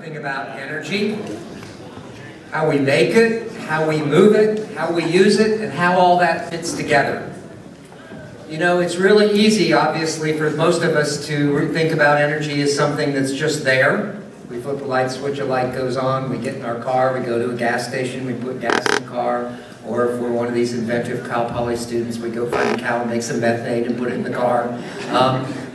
everything about energy, how we make it, how we move it, how we use it, and how all that fits together. You know, it's really easy, obviously, for most of us to think about energy as something that's just there. We flip a light switch, a light goes on, we get in our car, we go to a gas station, we put gas in the car, or if we're one of these inventive Cal Poly students, we go find a cow and make some methane and put it in the car.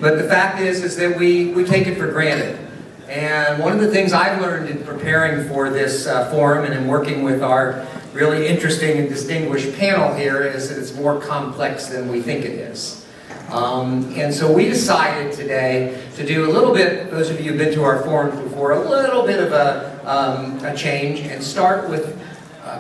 But the fact is that we take it for granted. And one of the things I've learned in preparing for this forum and in working with our really interesting and distinguished panel here is that it's more complex than we think it is. And so we decided today to do a little bit, those of you who've been to our forums before, a little bit of a change and start with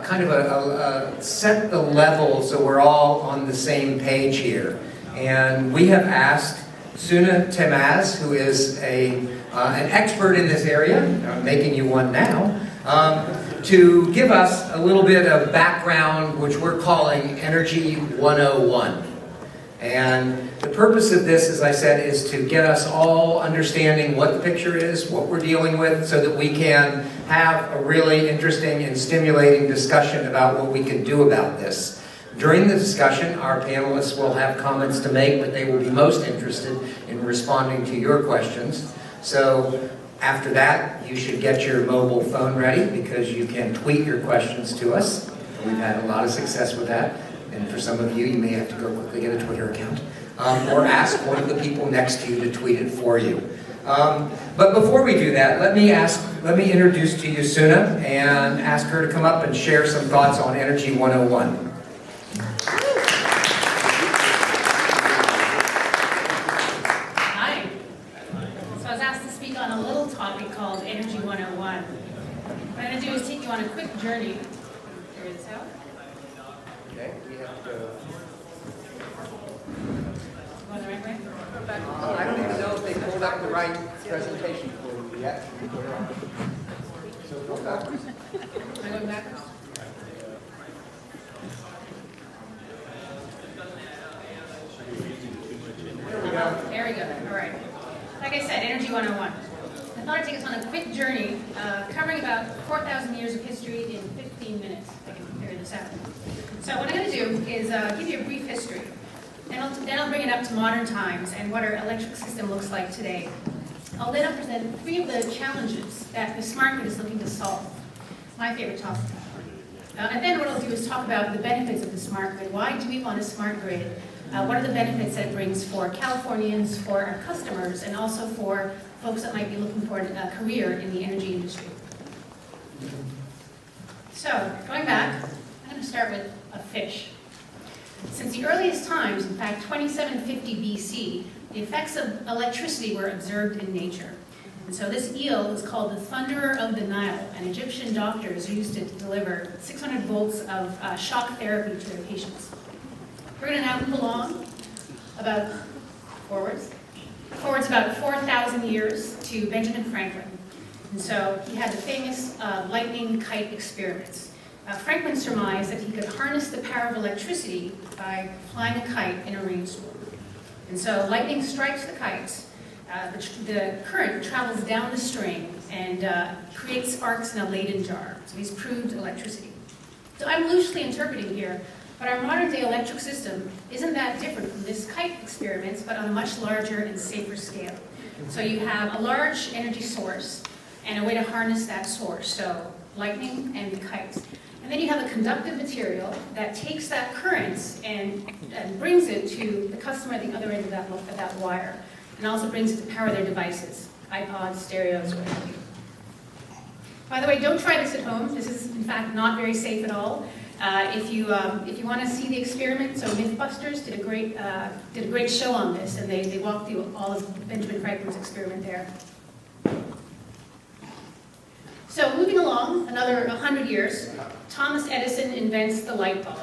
kind of set the level so we're all on the same page here. And we have asked Suna Temaz, who is an expert in this area, I'm making you one now, to give us a little bit of background, which we're calling Energy 101. And the purpose of this, as I said, is to get us all understanding what the picture is, what we're dealing with, so that we can have a really interesting and stimulating discussion about what we can do about this. During the discussion, our panelists will have comments to make, but they will be most interested in responding to your questions. So after that, you should get your mobile phone ready because you can tweet your questions to us. We've had a lot of success with that. And for some of you, you may have to go quickly get a Twitter account. Or ask one of the people next to you to tweet it for you. But before we do that, let me introduce to you Suna and ask her to come up and share some thoughts on Energy 101. Hi. So I was asked to speak on a little topic called Energy 101. What I'm going to do is take you on a quick journey. Figure this out. Okay, we have to go. Going the right way? I don't even know if they pulled up the right presentation for you yet. So go backwards. Am I going backwards? There we go. There we go. All right. Like I said, Energy 101. I thought I'd take us on a quick journey covering about 4,000 years of history in 15 minutes. I can figure this out. So what I'm going to do is give you a brief history. Then I'll bring it up to modern times and what our electric system looks like today. I'll then present 3 of the challenges that the smart grid is looking to solve. My favorite topic. And then what I'll do is talk about the benefits of the smart grid. Why do we want a smart grid? What are the benefits that it brings for Californians, for our customers, and also for folks that might be looking for a career in the energy industry. So, going back, I'm going to start with a fish. Since the earliest times, in fact 2750 BC, the effects of electricity were observed in nature. And so this eel is called the Thunderer of the Nile, and Egyptian doctors used it to deliver 600 volts of shock therapy to their patients. We're going to now move along about forwards about 4,000 years to Benjamin Franklin. And so he had the famous lightning kite experiments. Franklin surmised that he could harness the power of electricity by flying a kite in a rainstorm. And so lightning strikes the kites, the current travels down the string and creates sparks in a Leyden jar. So he's proved electricity. So I'm loosely interpreting here, but our modern day electric system isn't that different from this kite experiments, but on a much larger and safer scale. So you have a large energy source and a way to harness that source, so lightning and kites. And then you have a conductive material that takes that current and brings it to the customer at the other end of that wire, and also brings it to power their devices, iPods, stereos, what have you. By the way, don't try this at home. This is, in fact, not very safe at all. If you want to see the experiment, so Mythbusters did a great show on this, and they walked through all of Benjamin Franklin's experiment there. So moving along, another 100 years, Thomas Edison invents the light bulb.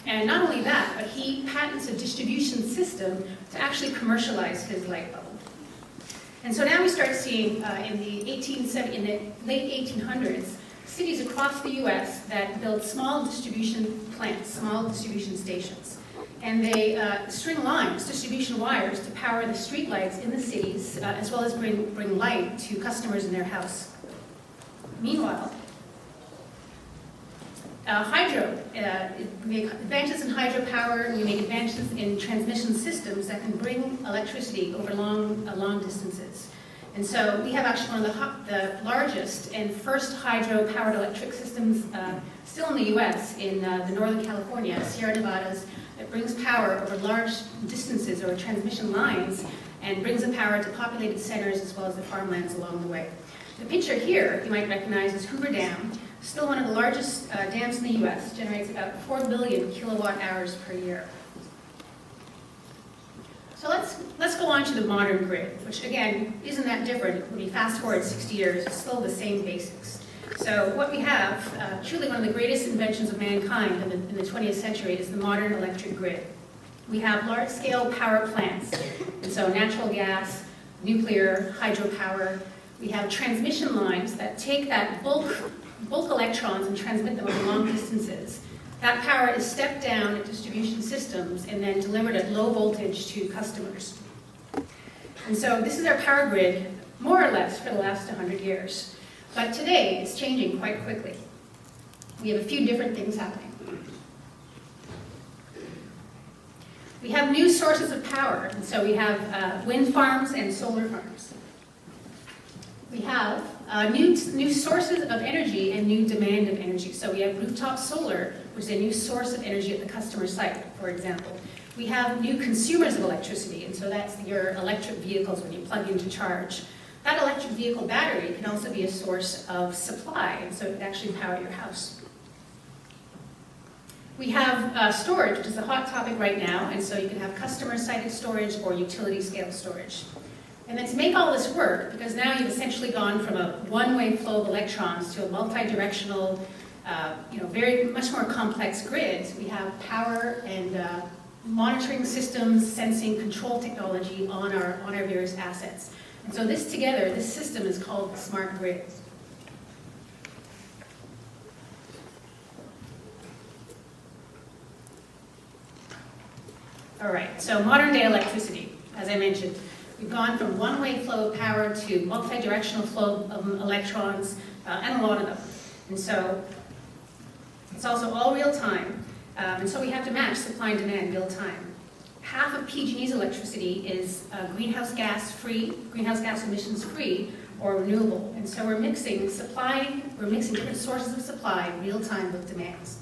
And not only that, but he patents a distribution system to actually commercialize his light bulb. And so now we start seeing in the late 1800s, cities across the US that build small distribution plants, small distribution stations. And they string lines, distribution wires, to power the street lights in the cities, as well as bring light to customers in their house. Meanwhile, hydro, we make advances in hydropower, we make advances in transmission systems that can bring electricity over long distances. And so we have actually one of the largest and first hydro-powered electric systems still in the US in the Northern California, Sierra Nevadas, that brings power over large distances or transmission lines and brings the power to populated centers as well as the farmlands along the way. The picture here you might recognize is Hoover Dam, still one of the largest dams in the US, generates about 4 billion kilowatt hours per year. So let's go on to the modern grid, which again isn't that different. When we fast forward 60 years, it's still the same basics. So what we have, truly one of the greatest inventions of mankind in the 20th century is the modern electric grid. We have large-scale power plants, and so natural gas, nuclear, hydropower. We have transmission lines that take that bulk electrons and transmit them over long distances. That power is stepped down at distribution systems and then delivered at low voltage to customers. And so this is our power grid, more or less, for the last 100 years. But today, it's changing quite quickly. We have a few different things happening. We have new sources of power, and so we have wind farms and solar farms. We have new sources of energy and new demand of energy. So we have rooftop solar, which is a new source of energy at the customer site, for example. We have new consumers of electricity, and so that's your electric vehicles when you plug in to charge. That electric vehicle battery can also be a source of supply, and so it can actually power your house. We have storage, which is a hot topic right now, and so you can have customer-sited storage or utility-scale storage. And then to make all this work, because now you've essentially gone from a one-way flow of electrons to a multi-directional, very much more complex grids, we have power and monitoring systems, sensing, control technology on our various assets. And so this together, this system is called the smart grid. All right, so modern day electricity, as I mentioned. We've gone from one-way flow of power to multi-directional flow of electrons, and a lot of them. And so it's also all real time, and so we have to match supply and demand real time. Half of PG&E's electricity is greenhouse gas emissions free or renewable. And so we're mixing different sources of supply real time with demands.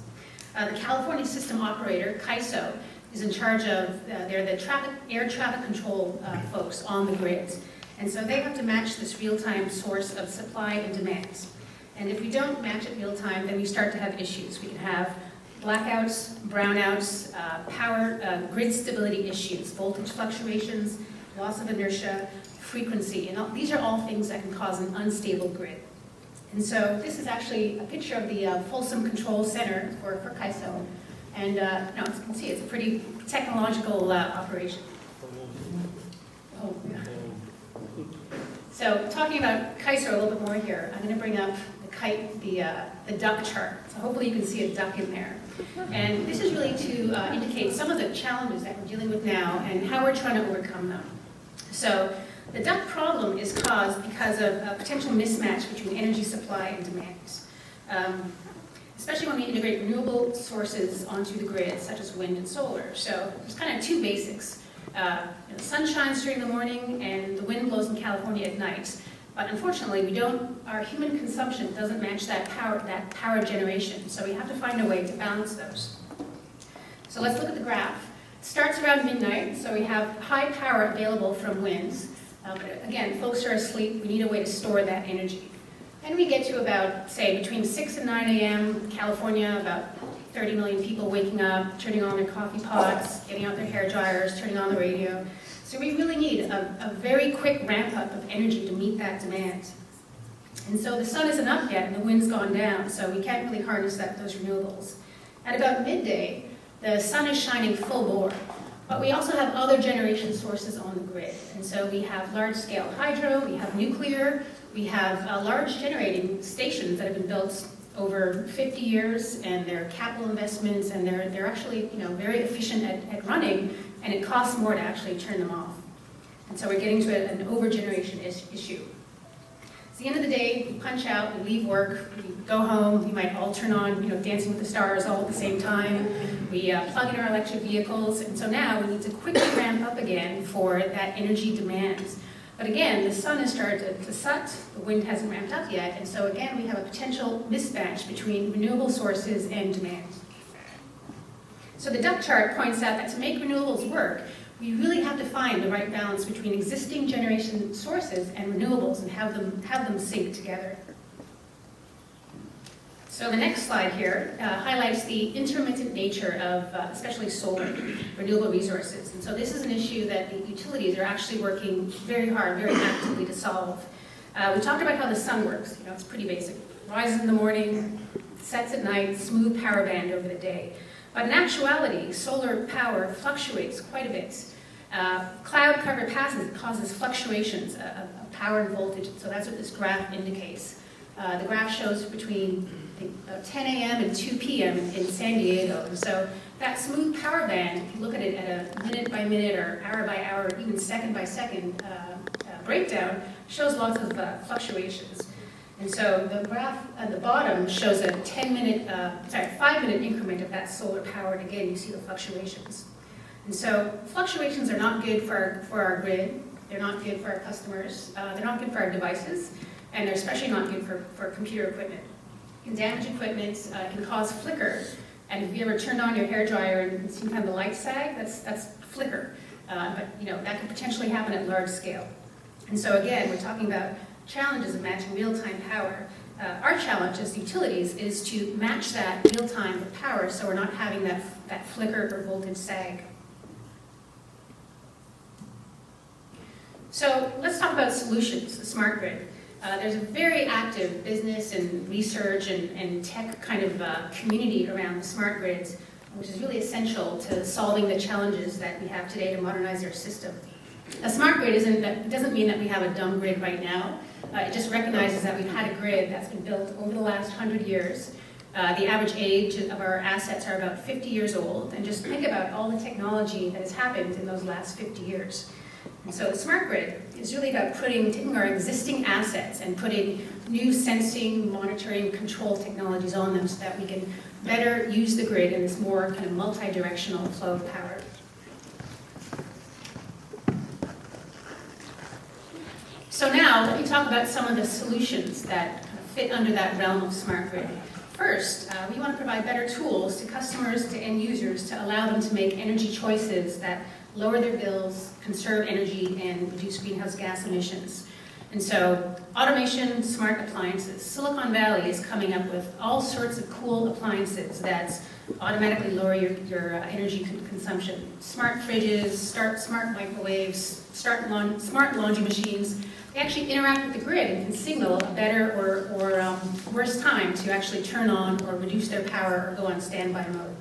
The California system operator, CIE, is in charge of, they're the air traffic control folks on the grids. And so they have to match this real-time source of supply and demands. And if we don't match it real time, then we start to have issues. We can have blackouts, brownouts, power, grid stability issues, voltage fluctuations, loss of inertia, frequency, and these are all things that can cause an unstable grid. And so this is actually a picture of the Folsom Control Center for CIE. And as you can see, it's a pretty technological operation. Oh, yeah. So talking about CIE a little bit more here, I'm going to bring up the duck chart. So hopefully you can see a duck in there. And this is really to indicate some of the challenges that we're dealing with now and how we're trying to overcome them. So the duck problem is caused because of a potential mismatch between energy supply and demand. Especially when we integrate renewable sources onto the grid, such as wind and solar. So there's kind of two basics. The sun shines during the morning and the wind blows in California at night. But unfortunately, our human consumption doesn't match that power generation. So we have to find a way to balance those. So let's look at the graph. It starts around midnight, so we have high power available from winds. But again, folks are asleep, we need a way to store that energy. And we get to about, say, between 6 and 9 a.m., California, about 30 million people waking up, turning on their coffee pots, getting out their hair dryers, turning on the radio. So we really need a very quick ramp up of energy to meet that demand. And so the sun isn't up yet and the wind's gone down, so we can't really harness those renewables. At about midday, the sun is shining full bore, but we also have other generation sources on the grid. And so we have large-scale hydro, we have nuclear, we have large generating stations that have been built over 50 years, and they're capital investments, and they're actually very efficient at running, and it costs more to actually turn them off. And so we're getting to an overgeneration issue. At the end of the day, we punch out, we leave work, we go home, we might all turn on, Dancing with the Stars all at the same time. We plug in our electric vehicles, and so now we need to quickly ramp up again for that energy demand. But again, the sun has started to set, the wind hasn't ramped up yet, and so again, we have a potential mismatch between renewable sources and demand. So the duck chart points out that to make renewables work, we really have to find the right balance between existing generation sources and renewables and have them sync together. So the next slide here highlights the intermittent nature of especially solar renewable resources. And so this is an issue that the utilities are actually working very hard, very actively to solve. We talked about how the sun works. It's pretty basic. Rises in the morning, sets at night, smooth power band over the day. But in actuality, solar power fluctuates quite a bit. Cloud cover passes causes fluctuations of power and voltage. So that's what this graph indicates. The graph shows between 10 a.m. and 2 p.m. in San Diego. And so that smooth power band, if you look at it at a minute by minute or hour by hour, even second by second breakdown, shows lots of fluctuations. And so the graph at the bottom shows a 5-minute increment of that solar power. And again, you see the fluctuations. And so fluctuations are not good for our grid. They're not good for our customers. They're not good for our devices. And they're especially not good for computer equipment. And damaged equipment can cause flicker. And if you ever turned on your hairdryer and seen kind of the light sag, that's flicker. But that could potentially happen at large scale. And so again, we're talking about challenges of matching real-time power. Our challenge as utilities is to match that real-time with power so we're not having that flicker or voltage sag. So let's talk about solutions, the smart grid. There's a very active business and research and tech kind of community around the smart grids, which is really essential to solving the challenges that we have today to modernize our system. A smart grid doesn't mean that we have a dumb grid right now. It just recognizes that we've had a grid that's been built over the last 100 years. The average age of our assets are about 50 years old, and just think about all the technology that has happened in those last 50 years. And so the smart grid is really about taking our existing assets and putting new sensing, monitoring, control technologies on them so that we can better use the grid in this more kind of multi-directional flow of power. So now let me talk about some of the solutions that kind of fit under that realm of smart grid. First, we want to provide better tools to customers, to end users, to allow them to make energy choices that lower their bills, conserve energy, and reduce greenhouse gas emissions. And so, automation, smart appliances. Silicon Valley is coming up with all sorts of cool appliances that automatically lower your energy consumption. Smart fridges, smart microwaves, smart laundry machines. They actually interact with the grid and can signal a better or worse time to actually turn on or reduce their power or go on standby mode.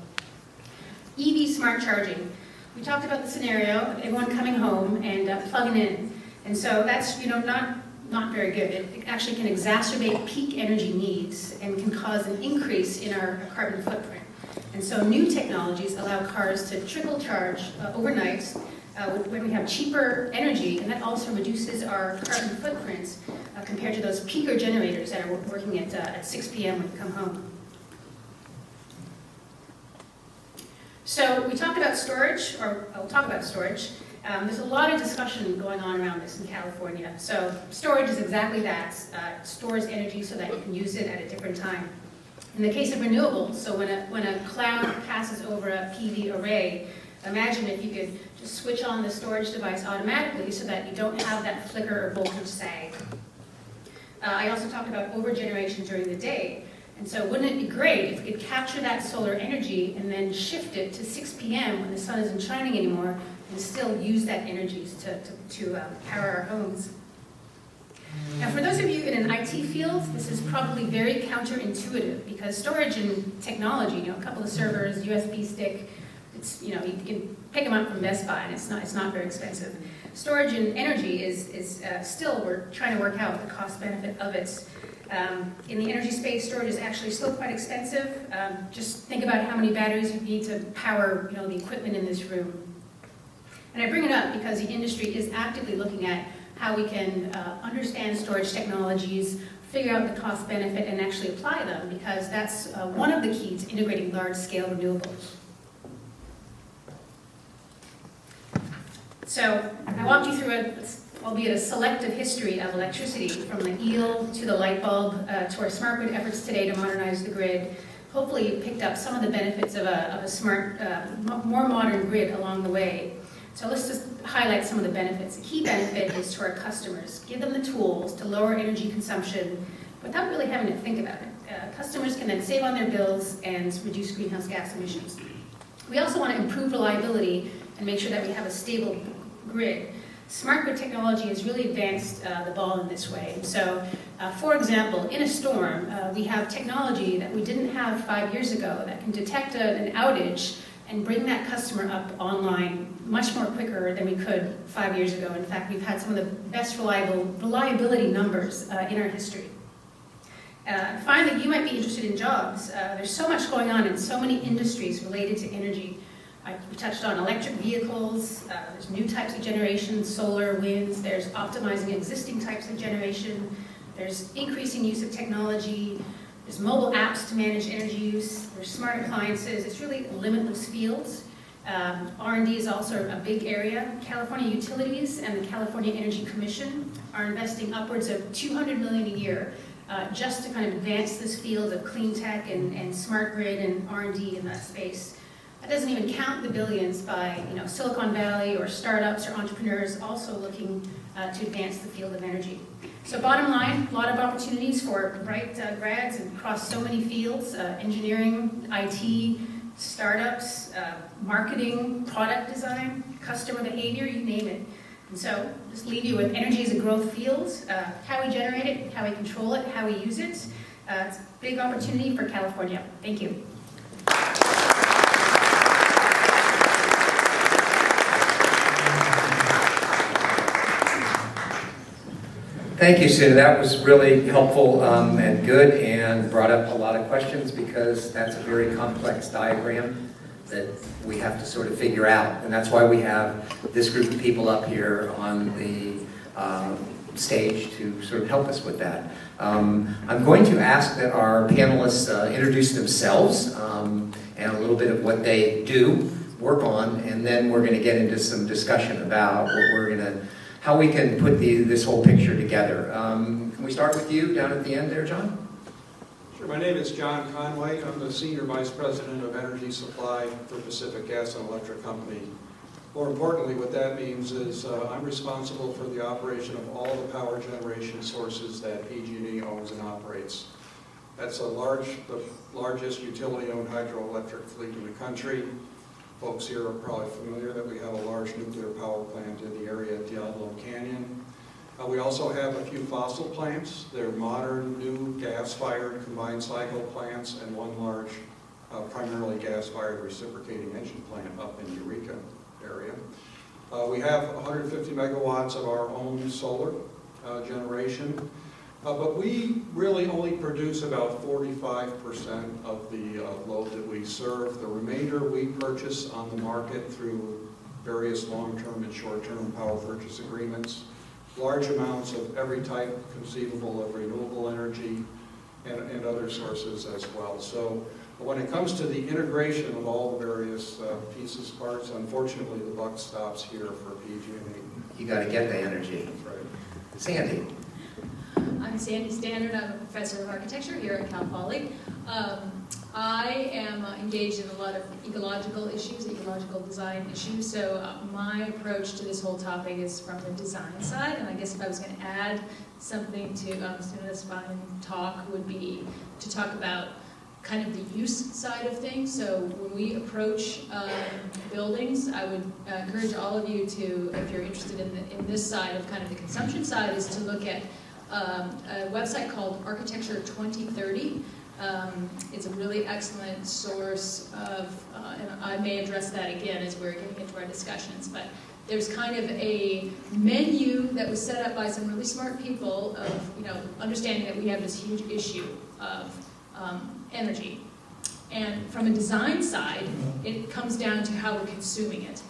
EV smart charging. We talked about the scenario of everyone coming home and plugging in. And so that's not very good. It actually can exacerbate peak energy needs and can cause an increase in our carbon footprint. And so new technologies allow cars to trickle charge overnight when we have cheaper energy, and that also reduces our carbon footprints compared to those peaker generators that are working at 6 p.m. when you come home. So we talked about storage, or I'll talk about storage. There's a lot of discussion going on around this in California. So storage is exactly that. It stores energy so that you can use it at a different time. In the case of renewables, so when a cloud passes over a PV array, imagine if you could just switch on the storage device automatically so that you don't have that flicker or voltage sag. I also talked about overgeneration during the day. And so wouldn't it be great if we could capture that solar energy and then shift it to 6 p.m. when the sun isn't shining anymore and still use that energy to power our homes. Now for those of you in an IT field, this is probably very counterintuitive because storage and technology, a couple of servers, USB stick, you can pick them up from Best Buy and it's not very expensive. Storage and energy is still, we're trying to work out the cost benefit of it. In the energy space, storage is actually still quite expensive. Just think about how many batteries you need to power the equipment in this room. And I bring it up because the industry is actively looking at how we can understand storage technologies, figure out the cost benefit, and actually apply them, because that's one of the keys to integrating large-scale renewables. So I walked you through albeit a selective history of electricity, from the eel to the light bulb to our smart grid efforts today to modernize the grid. Hopefully you picked up some of the benefits of a smart, more modern grid along the way. So let's just highlight some of the benefits. A key benefit is to our customers. Give them the tools to lower energy consumption without really having to think about it. Customers can then save on their bills and reduce greenhouse gas emissions. We also want to improve reliability and make sure that we have a stable grid. Smart grid technology has really advanced the ball in this way. And so, for example, in a storm, we have technology that we didn't have 5 years ago that can detect an outage and bring that customer up online much more quicker than we could 5 years ago. In fact, we've had some of the best reliability numbers in our history. Finally, you might be interested in jobs. There's so much going on in so many industries related to energy. We touched on electric vehicles, there's new types of generation, solar, winds, there's optimizing existing types of generation, there's increasing use of technology, there's mobile apps to manage energy use, there's smart appliances. It's really limitless fields. R&D is also a big area. California Utilities and the California Energy Commission are investing upwards of $200 million a year just to kind of advance this field of clean tech and smart grid and R&D in that space. That doesn't even count the billions by Silicon Valley or startups or entrepreneurs also looking to advance the field of energy. So bottom line, a lot of opportunities for bright grads across so many fields, engineering, IT, startups, marketing, product design, customer behavior, you name it. And so just leave you with energy as a growth field, how we generate it, how we control it, how we use it. It's a big opportunity for California. Thank you. Thank you, Sue. That was really helpful and good, and brought up a lot of questions, because that's a very complex diagram that we have to sort of figure out. And that's why we have this group of people up here on the stage to sort of help us with that. I'm going to ask that our panelists introduce themselves and a little bit of what they do, work on, and then we're going to get into some discussion about how we can put this whole picture together. Can we start with you down at the end there, John? Sure. My name is John Conway. I'm the Senior Vice President of Energy Supply for Pacific Gas and Electric Company. More importantly, what that means is I'm responsible for the operation of all the power generation sources that PG&E owns and operates. That's the largest utility-owned hydroelectric fleet in the country. Folks here are probably familiar that we have a large nuclear power plant in the area at Diablo Canyon. We also have a few fossil plants. They're modern, new gas-fired combined cycle plants, and one large, primarily gas-fired reciprocating engine plant up in Eureka area. We have 150 megawatts of our own solar generation. But we really only produce about 45% of the load that we serve. The remainder we purchase on the market through various long-term and short-term power purchase agreements. Large amounts of every type conceivable of renewable energy and other sources as well. So when it comes to the integration of all the various pieces, parts, unfortunately the buck stops here for PG&E. You got to get the energy. That's right. Sandy. I'm Sandy Standard. I'm a professor of architecture here at Cal Poly. I am engaged in a lot of ecological issues, ecological design issues. So my approach to this whole topic is from the design side. And I guess if I was going to add something to Suna's fine talk, would be to talk about kind of the use side of things. So when we approach buildings, I would encourage all of you to, if you're interested in this side of kind of the consumption side, is to look at a website called Architecture 2030. It's a really excellent source of, and I may address that again as we're getting into our discussions, but there's kind of a menu that was set up by some really smart people of, understanding that we have this huge issue of energy. And from a design side, it comes down to how we're consuming it.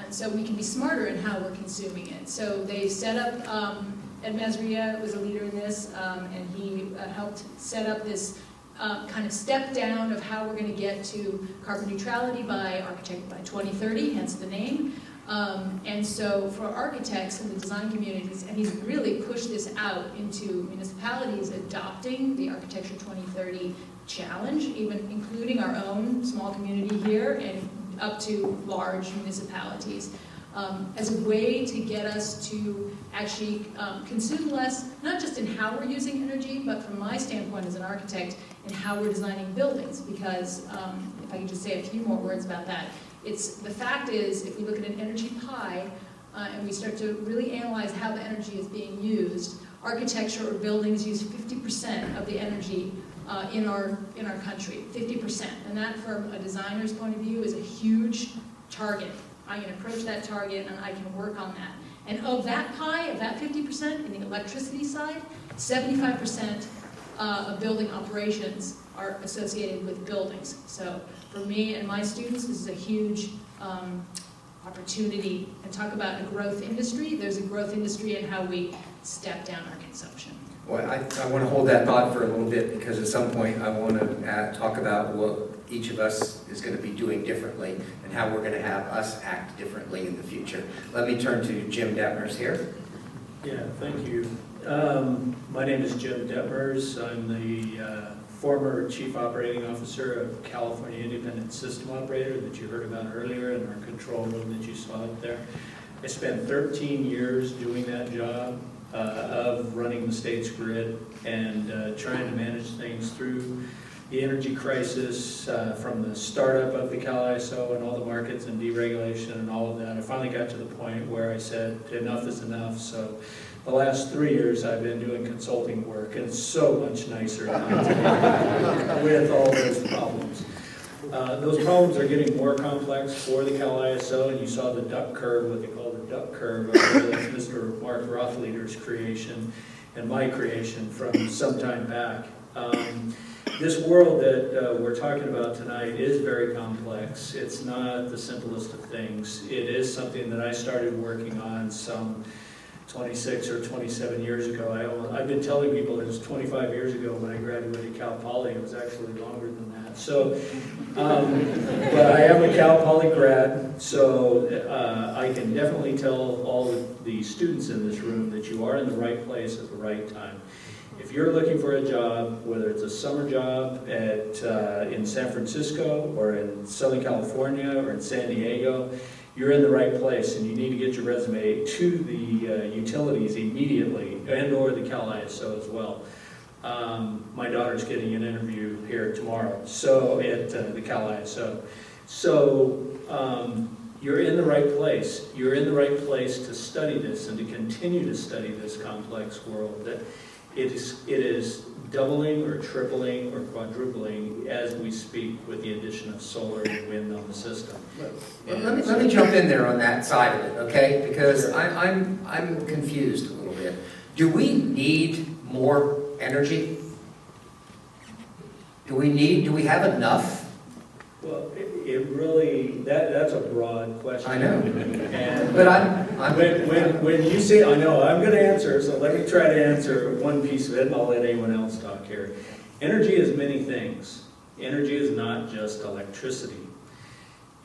And so we can be smarter in how we're consuming it. So they've set up, Ed Masria was a leader in this, and he helped set up this kind of step down of how we're going to get to carbon neutrality by 2030, hence the name. And so for architects and the design communities, and he's really pushed this out into municipalities adopting the Architecture 2030 challenge, even including our own small community here and up to large municipalities, as a way to get us to actually consume less, not just in how we're using energy, but from my standpoint as an architect, in how we're designing buildings. Because if I could just say a few more words about that, the fact is, if we look at an energy pie and we start to really analyze how the energy is being used, architecture or buildings use 50% of the energy in our country, 50%. And that, from a designer's point of view, is a huge target. I can approach that target and I can work on that. And of that pie, of that 50% in the electricity side, 75% of building operations are associated with buildings. So for me and my students, this is a huge opportunity. And talk about a growth industry. There's a growth industry in how we step down our consumption. Well, I want to hold that thought for a little bit, because at some point I want to talk about what each of us is going to be doing differently and how we're going to have us act differently in the future. Let me turn to Jim Detmers here. Yeah, thank you. My name is Jim Detmers. I'm the former Chief Operating Officer of California Independent System Operator that you heard about earlier in our control room that you saw up there. I spent 13 years doing that job of running the state's grid and trying to manage things through the energy crisis from the startup of the CAISO and all the markets and deregulation and all of that. I finally got to the point where I said enough is enough. So the last 3 years I've been doing consulting work, and it's so much nicer with all those problems. Those problems are getting more complex for the CAISO, and you saw the duck curve, what they call the duck curve, that's Mr. Mark Rothleader's creation and my creation from some time back. This world that we're talking about tonight is very complex. It's not the simplest of things. It is something that I started working on some 26 or 27 years ago. I've been telling people it was 25 years ago when I graduated Cal Poly. It was actually longer than that. So, but I am a Cal Poly grad, so I can definitely tell all of the students in this room that you are in the right place at the right time. If you're looking for a job, whether it's a summer job in San Francisco or in Southern California or in San Diego, you're in the right place, and you need to get your resume to the utilities immediately, and or the CAISO as well. My daughter's getting an interview here tomorrow, so at the CAISO. So you're in the right place. You're in the right place to study this and to continue to study this complex world. That it is doubling or tripling or quadrupling as we speak with the addition of solar and wind on the system. Let me jump in there on that side of it, okay? Because I'm confused a little bit. Do we need more energy? Do we have enough? Well, it really, that's a broad question. I know. And But when you say, I know, I'm going to answer, so let me try to answer one piece of it, and I'll let anyone else talk here. Energy is many things. Energy is not just electricity.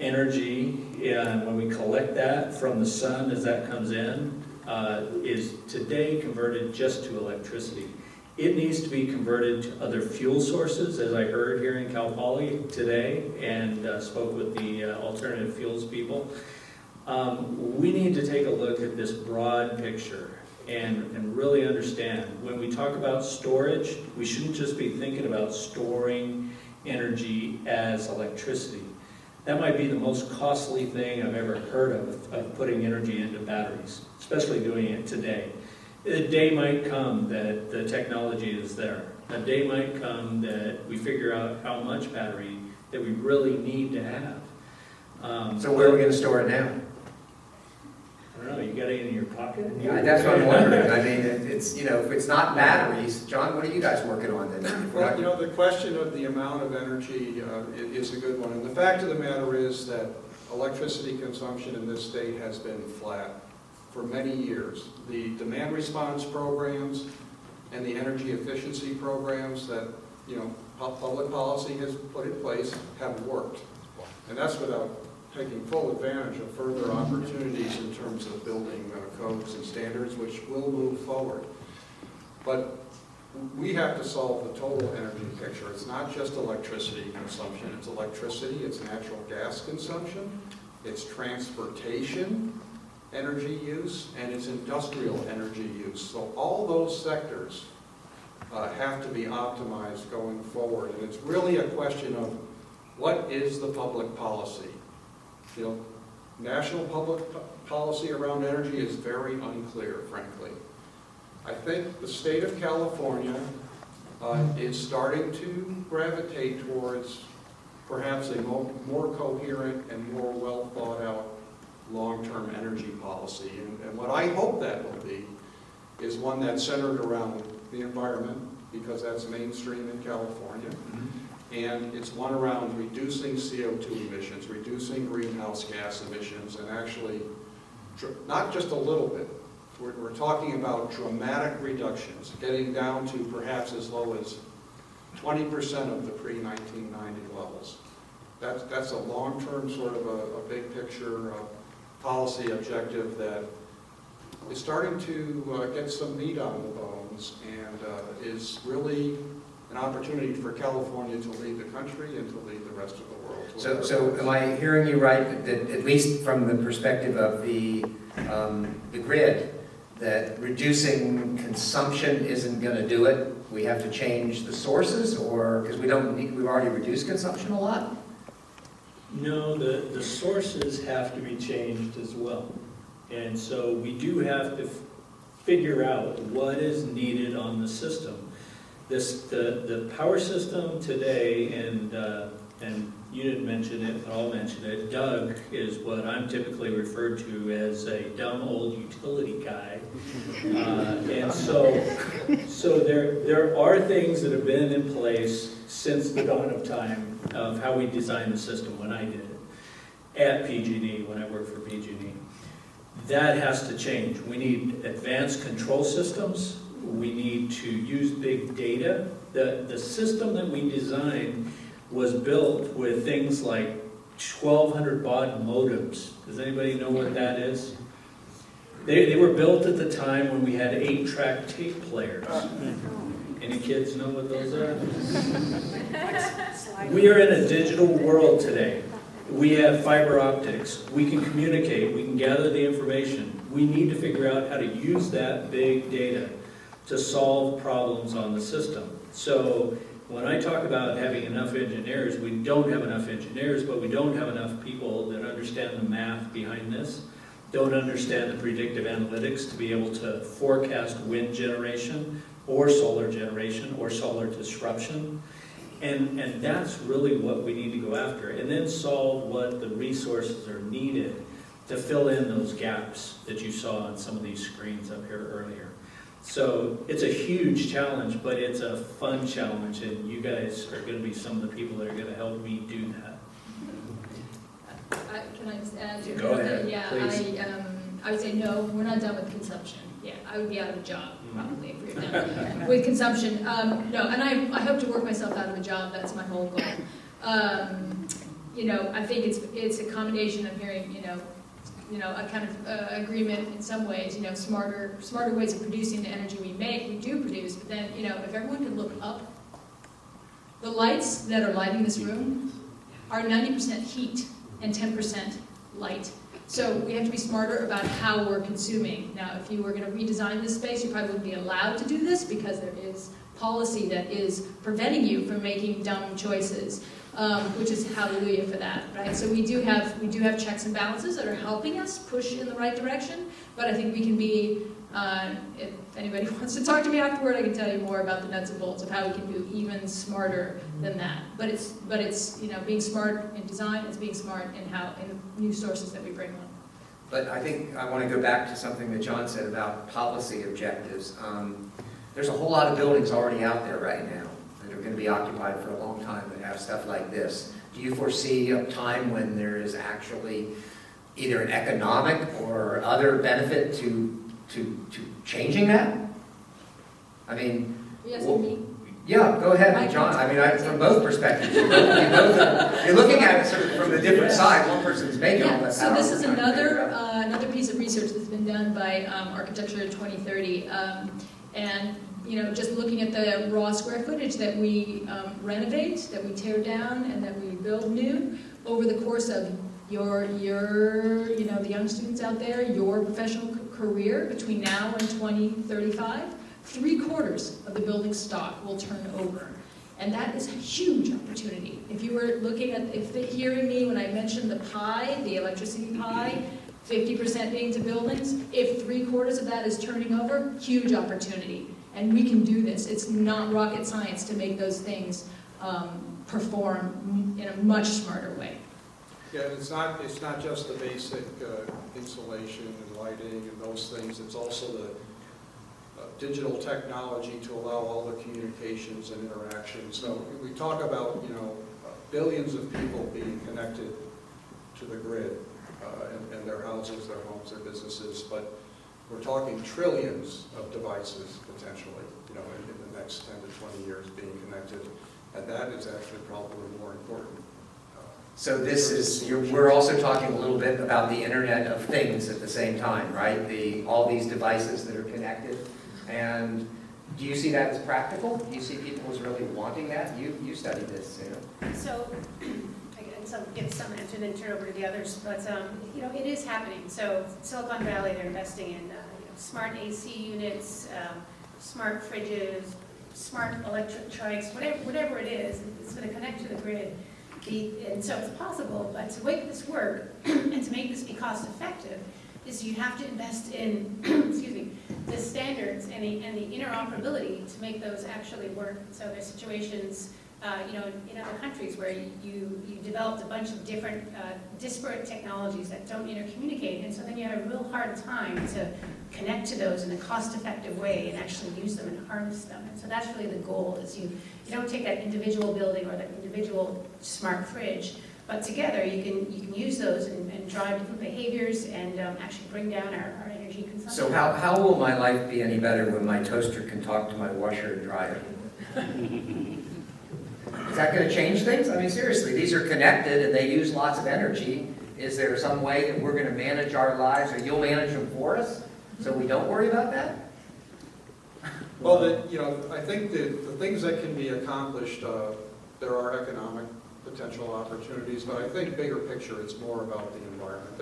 Energy, when we collect that from the sun as that comes in, is today converted just to electricity. It needs to be converted to other fuel sources, as I heard here in Cal Poly today, and spoke with the alternative fuels people. We need to take a look at this broad picture and really understand. When we talk about storage, we shouldn't just be thinking about storing energy as electricity. That might be the most costly thing I've ever heard of putting energy into batteries, especially doing it today. A day might come that the technology is there. A day might come that we figure out how much battery that we really need to have. So where are we going to store it now? I don't know, you got it in your pocket? Yeah, that's what I'm wondering. I mean, it's, you know, if it's not batteries, John, what are you guys working on then? Well, you know, the question of the amount of energy is a good one. And the fact of the matter is that electricity consumption in this state has been flat for many years. The demand response programs and the energy efficiency programs that, public policy has put in place have worked. And that's without taking full advantage of further opportunities in terms of building codes and standards, which will move forward. But we have to solve the total energy picture. It's not just electricity consumption. It's electricity, it's natural gas consumption, it's transportation energy use, and it's industrial energy use. So all those sectors have to be optimized going forward. And it's really a question of what is the public policy? National public policy around energy is very unclear, frankly. I think the state of California is starting to gravitate towards perhaps a more coherent and more well thought out long-term energy policy. And what I hope that will be is one that's centered around the environment, because that's mainstream in California. And it's one around reducing CO2 emissions, reducing greenhouse gas emissions, and actually, not just a little bit, we're talking about dramatic reductions, getting down to perhaps as low as 20% of the pre-1990 levels. That's a long-term sort of a big picture policy objective that is starting to get some meat on the bones, and is really an opportunity for California to lead the country and to lead the rest of the world. So am I hearing you right, that at least from the perspective of the grid, that reducing consumption isn't going to do it? We have to change the sources, or because we've already reduced consumption a lot? No, the sources have to be changed as well. And so we do have to figure out what is needed on the system. The power system today, and you didn't mention it, but I'll mention it, Doug is what I'm typically referred to as a dumb old utility guy. And so there are things that have been in place since the dawn of time of how we designed the system when I did it at PG&E, when I worked for PG&E. That has to change. We need advanced control systems. We need to use big data. The system that we designed was built with things like 1200 baud modems. Does anybody know what that is? They were built at the time when we had 8-track tape players. Any kids know what those are? We are in a digital world today. We have fiber optics. We can communicate. We can gather the information. We need to figure out how to use that big data to solve problems on the system. So when I talk about having enough engineers, we don't have enough engineers, but we don't have enough people that understand the math behind this, don't understand the predictive analytics to be able to forecast wind generation or solar generation or solar disruption. And that's really what we need to go after, and then solve what the resources are needed to fill in those gaps that you saw on some of these screens up here earlier. So it's a huge challenge, but it's a fun challenge, and you guys are going to be some of the people that are going to help me do that. Can I just add? Go ahead, Yeah, please. I would say no, we're not done with consumption. Yeah, I would be out of a job probably if we were done with consumption. No, and I hope to work myself out of a job. That's my whole goal. I think it's a combination of hearing, a kind of agreement in some ways, smarter ways of producing the energy we do produce, but then, if everyone could look up, the lights that are lighting this room are 90% heat and 10% light. So we have to be smarter about how we're consuming. Now, if you were going to redesign this space, you probably wouldn't be allowed to do this because there is policy that is preventing you from making dumb choices. Which is hallelujah for that, right? So we do have checks and balances that are helping us push in the right direction, but I think we can be, if anybody wants to talk to me afterward, I can tell you more about the nuts and bolts of how we can do even smarter than that. But it's being smart in design, it's being smart in the new sources that we bring on. But I think I want to go back to something that John said about policy objectives. There's a whole lot of buildings already out there right now that are going to be occupied for a long time and have stuff like this. Do you foresee a time when there is actually either an economic or other benefit to changing that? I mean, Yes, me. yeah, go ahead, John. I mean, from both perspectives. You're looking at it sort of from a different side. One person's making all Yeah, that so power. this is another piece of research that's been done by Architecture 2030, and just looking at the raw square footage that we renovate, that we tear down, and that we build new over the course of your the young students out there, your professional career between now and 2035. 3/4 of the building stock will turn over. And that is a huge opportunity. If you were looking at, hearing me when I mentioned the pie, the electricity pie, 50% being to buildings, if 3/4 of that is turning over, huge opportunity. And we can do this. It's not rocket science to make those things perform in a much smarter way. Yeah, it's not just the basic insulation and lighting and those things. It's also the digital technology to allow all the communications and interaction. So we talk about, billions of people being connected to the grid in their houses, their homes, their businesses, but we're talking trillions of devices potentially, in the next 10 to 20 years being connected, and that is actually probably more important. So we're also talking a little bit about the Internet of Things at the same time, right? All these devices that are connected. And do you see that as practical? Do you see people as really wanting that? You studied this, So, again, get some answer, then turn over to the others. But it is happening. So Silicon Valley, they're investing in smart AC units, smart fridges, smart electric trikes, whatever it is. It's going to connect to the grid. And so it's possible, but to make this work and to make this be cost effective, is you have to invest in, excuse me, the standards and the interoperability to make those actually work. So there's situations, in other countries where you developed a bunch of different disparate technologies that don't intercommunicate, and so then you have a real hard time to connect to those in a cost-effective way and actually use them and harness them. And so that's really the goal, is you don't take that individual building or that individual smart fridge, but together you can use those and drive different behaviors and actually bring down our energy consumption. So how will my life be any better when my toaster can talk to my washer and dryer? Is that going to change things? I mean, seriously, these are connected and they use lots of energy. Is there some way that we're going to manage our lives, or you'll manage them for us, so we don't worry about that? Well, I think the things that can be accomplished, there are economic potential opportunities, but I think bigger picture, it's more about the environment.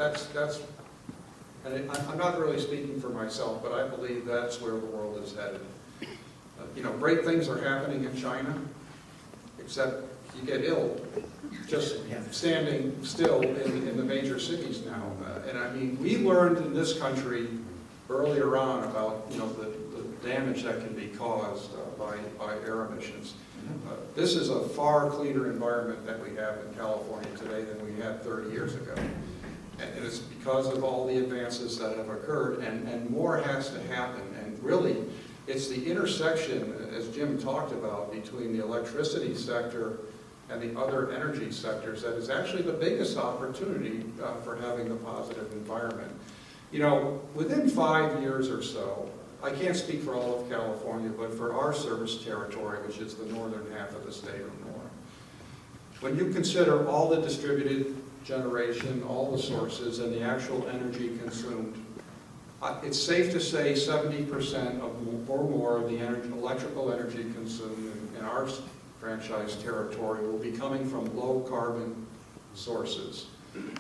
And I'm not really speaking for myself, but I believe that's where the world is headed. Great things are happening in China, except you get ill just standing still in the major cities now. And I mean, we learned in this country earlier on about the damage that can be caused by air emissions. This is a far cleaner environment that we have in California today than we had 30 years ago. And it's because of all the advances that have occurred, and more has to happen. And really, it's the intersection, as Jim talked about, between the electricity sector and the other energy sectors that is actually the biggest opportunity for having a positive environment. Within 5 years or so, I can't speak for all of California, but for our service territory, which is the northern half of the state or more, when you consider all the distributed generation, all the sources, and the actual energy consumed, it's safe to say 70% or more of the electrical energy consumed in our franchise territory will be coming from low carbon sources.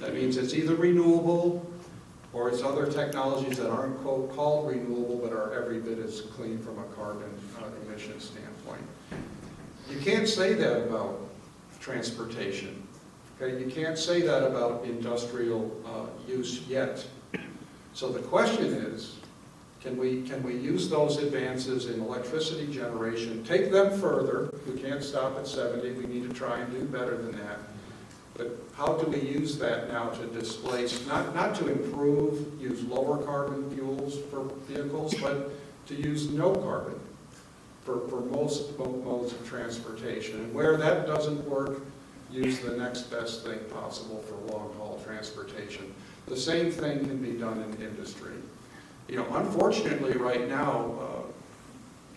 That means it's either renewable or it's other technologies that aren't called renewable but are every bit as clean from a carbon emission standpoint. You can't say that about transportation. Okay? You can't say that about industrial use yet. So the question is, can we use those advances in electricity generation, take them further? We can't stop at 70. We need to try and do better than that. But how do we use that now to displace, not to improve, use lower carbon fuels for vehicles, but to use no carbon? for most modes of transportation. And where that doesn't work, use the next best thing possible for long-haul transportation. The same thing can be done in industry. You know, unfortunately, right now,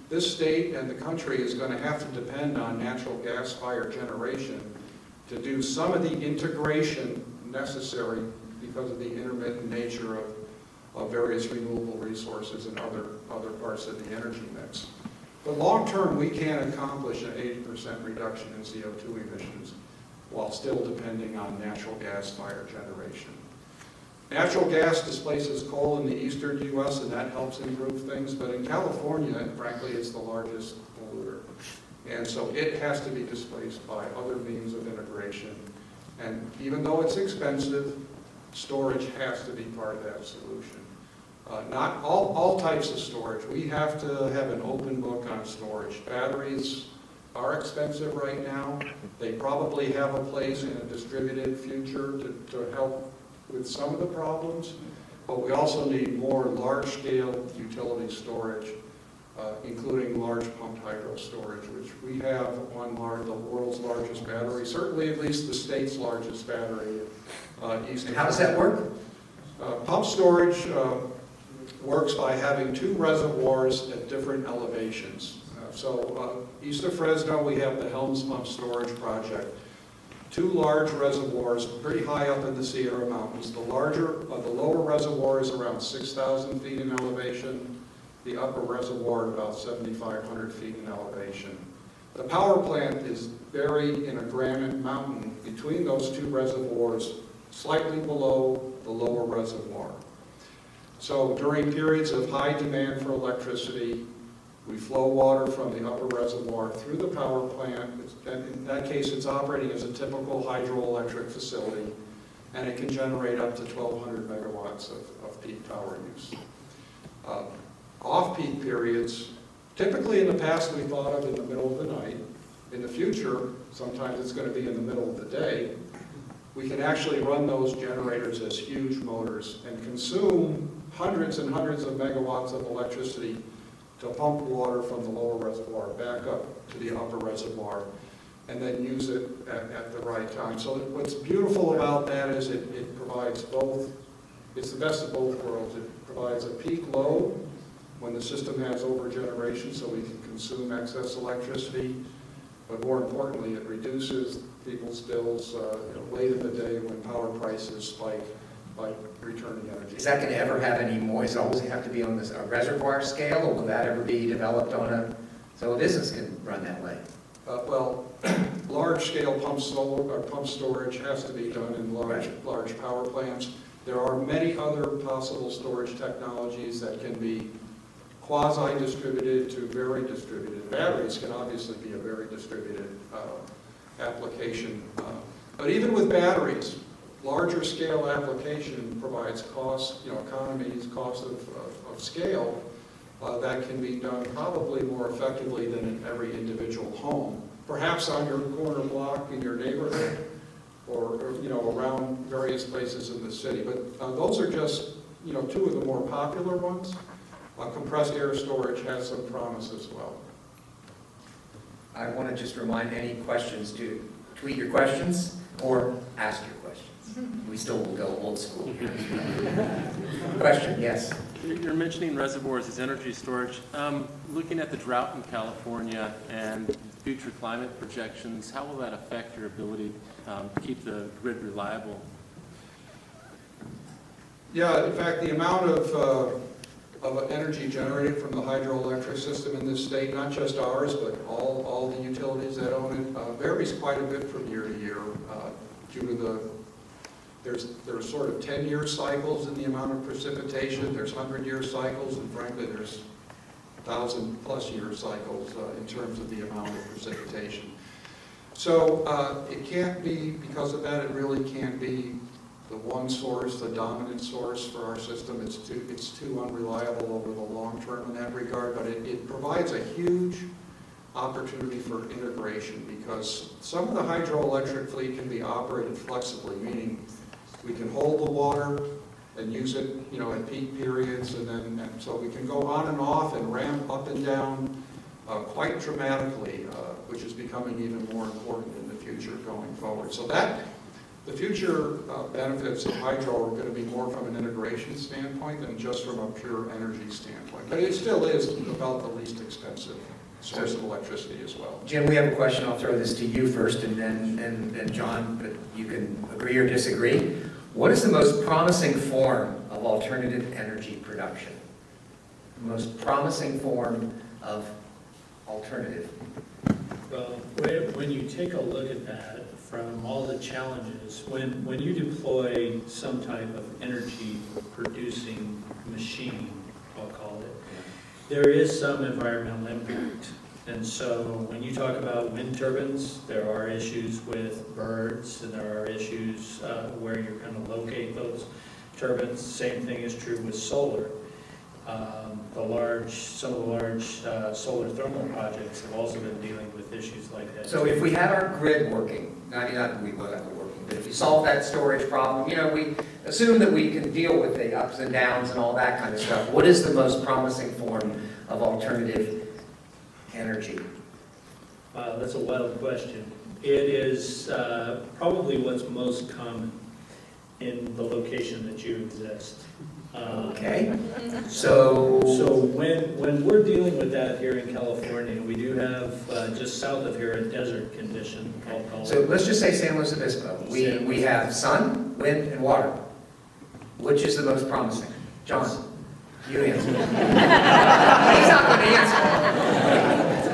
this state and the country is going to have to depend on natural gas-fired generation to do some of the integration necessary because of the intermittent nature of various renewable resources and other parts of the energy mix. But long-term, we can accomplish an 80% reduction in CO2 emissions while still depending on natural gas-fired generation. Natural gas displaces coal in the eastern U.S., and that helps improve things, but in California, frankly, it's the largest polluter. And so it has to be displaced by other means of integration. And even though it's expensive, storage has to be part of that solution. Not all types of storage. We have to have an open book on storage. Batteries are expensive right now. They probably have a place in a distributed future to help with some of the problems, but we also need more large-scale utility storage, including large pumped hydro storage, which we have the world's largest battery, certainly at least the state's largest battery. East. And how does that work? Pump storage works by having two reservoirs at different elevations. East of Fresno, we have the Helms Pump Storage Project. Two large reservoirs pretty high up in the Sierra Mountains. The lower reservoir is around 6,000 feet in elevation. The upper reservoir about 7,500 feet in elevation. The power plant is buried in a granite mountain between those two reservoirs, slightly below the lower reservoir. So during periods of high demand for electricity, we flow water from the upper reservoir through the power plant. In that case, it's operating as a typical hydroelectric facility, and it can generate up to 1,200 megawatts of peak power use. Off-peak periods, typically in the past we thought of in the middle of the night. In the future, sometimes it's going to be in the middle of the day. We can actually run those generators as huge motors and consume hundreds and hundreds of megawatts of electricity to pump water from the lower reservoir back up to the upper reservoir and then use it at the right time. So what's beautiful about that is it provides both, it's the best of both worlds. It provides a peak load when the system has overgeneration so we can consume excess electricity, but more importantly, it reduces people's bills late in the day when power prices spike by returning energy. Is that going to ever have any more? Does it always have to be on this reservoir scale, or will that ever be developed on so a business can run that way? Large-scale pump storage has to be done in large power plants. There are many other possible storage technologies that can be quasi-distributed to very distributed. Batteries can obviously be a very distributed application. But even with batteries, larger scale application provides economies, cost of scale that can be done probably more effectively than in every individual home. Perhaps on your corner block in your neighborhood or around various places in the city. But those are just two of the more popular ones. Compressed air storage has some promise as well. I want to just remind any questions to tweet your questions or ask your questions. We still will go old school. Question, yes. You're mentioning reservoirs as energy storage. Looking at the drought in California and future climate projections, how will that affect your ability to keep the grid reliable? Yeah, in fact, the amount of energy generated from the hydroelectric system in this state, not just ours, but all the utilities that own it, varies quite a bit from year to year due to there's sort of 10-year cycles in the amount of precipitation, there's 100-year cycles, and frankly there's 1,000-plus-year cycles in terms of the amount of precipitation. So it can't be, because of that, it really can't be the one source, the dominant source for our system. It's too unreliable over the long term in that regard, but it provides a huge opportunity for integration because some of the hydroelectric fleet can be operated flexibly, meaning we can hold the water and use it, at peak periods, and so we can go on and off and ramp up and down quite dramatically, which is becoming even more important in the future going forward. So that, the future benefits of hydro are going to be more from an integration standpoint than just from a pure energy standpoint. But it still is about the least expensive source of electricity as well. Jim, we have a question. I'll throw this to you first, and then John, but you can agree or disagree. What is the most promising form of alternative energy production? The most promising form of alternative? Well, when you take a look at that, from all the challenges, when you deploy some type of energy producing machine, I'll call it, there is some environmental impact. And so when you talk about wind turbines, there are issues with birds, and there are issues where you're going to locate those turbines. Same thing is true with solar. Some of the large solar thermal projects have also been dealing with issues like that. So if we had our grid working, not we will have it working, but if you solve that storage problem, you know, we assume that we can deal with the ups and downs and all that kind of stuff. What is the most promising form of alternative energy? Wow, that's a wild question. It is probably what's most common in the location that you exist. Okay, so when we're dealing with that here in California, we do have just south of here a desert condition called. So let's just say San Luis Obispo. We have sun, wind, and water. Which is the most promising? John, you answer. He's not going to answer.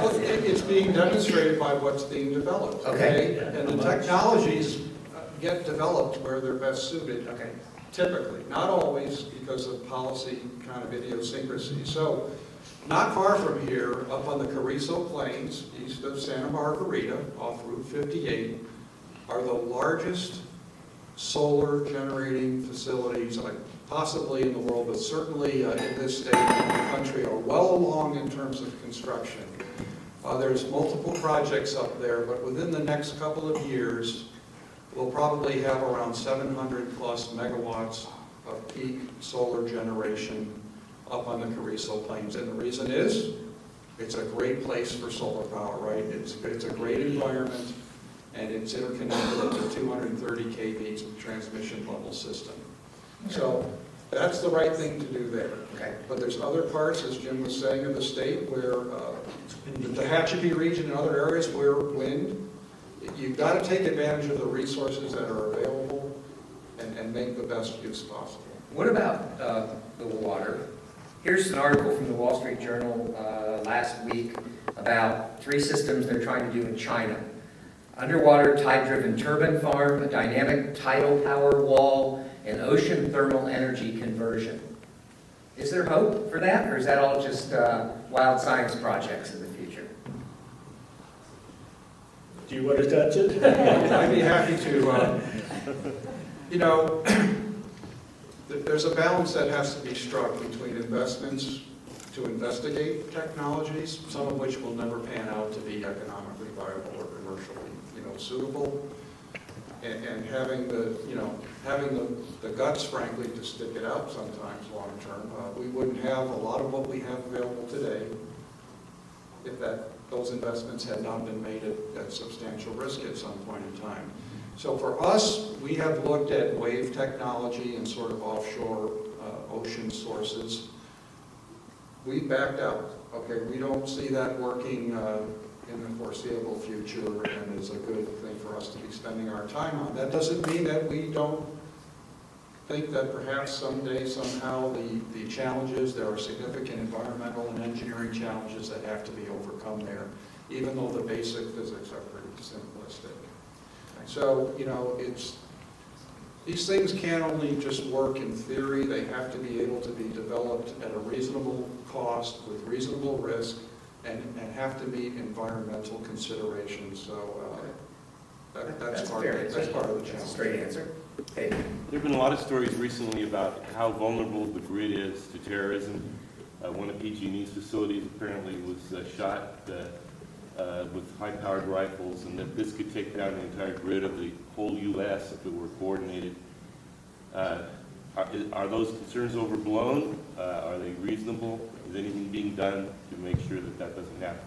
Well, it's being demonstrated by what's being developed. Okay. And the technologies get developed where they're best suited. Okay. Typically, not always, because of policy kind of idiosyncrasy. So, not far from here, up on the Carrizo Plains, east of Santa Margarita, off Route 58, are the largest solar generating facilities, possibly in the world, but certainly in this state and the country, are well along in terms of construction. There's multiple projects up there, but within the next couple of years, we'll probably have around 700 plus megawatts of peak solar generation up on the Carrizo Plains. And the reason is, it's a great place for solar power, right? It's a great environment, and it's interconnected at the 230 kV transmission level system. So that's the right thing to do there. Okay. But there's other parts, as Jim was saying, of the state where the Tehachapi region and other areas where wind, you've got to take advantage of the resources that are available and make the best use possible. What about the water? Here's an article from the Wall Street Journal last week about 3 systems they're trying to do in China. Underwater tide-driven turbine farm, a dynamic tidal power wall, and ocean thermal energy conversion. Is there hope for that, or is that all just wild science projects in the future? Do you want to touch it? I'd be happy to. You know, there's a balance that has to be struck between investments to investigate technologies, some of which will never pan out to be economically viable or commercially, suitable, and having the guts, frankly, to stick it out sometimes long term. We wouldn't have a lot of what we have available today if those investments had not been made at substantial risk at some point in time. So for us, we have looked at wave technology and sort of offshore ocean sources. We backed out. Okay, we don't see that working in the foreseeable future, and is a good thing for us to be spending our time on. That doesn't mean that we don't think that perhaps someday, somehow, the challenges, there are significant environmental and engineering challenges that have to be overcome there, even though the basic physics are pretty simplistic. So, these things can't only just work in theory, they have to be able to be developed at a reasonable cost with reasonable risk and have to meet environmental considerations. So that's part of the challenge. That's a straight answer. Hey. There have been a lot of stories recently about how vulnerable the grid is to terrorism. One of PG&E's facilities apparently was shot with high-powered rifles, and that this could take down the entire grid of the whole U.S. if it were coordinated. Are those concerns overblown? Are they reasonable? Is anything being done to make sure that that doesn't happen?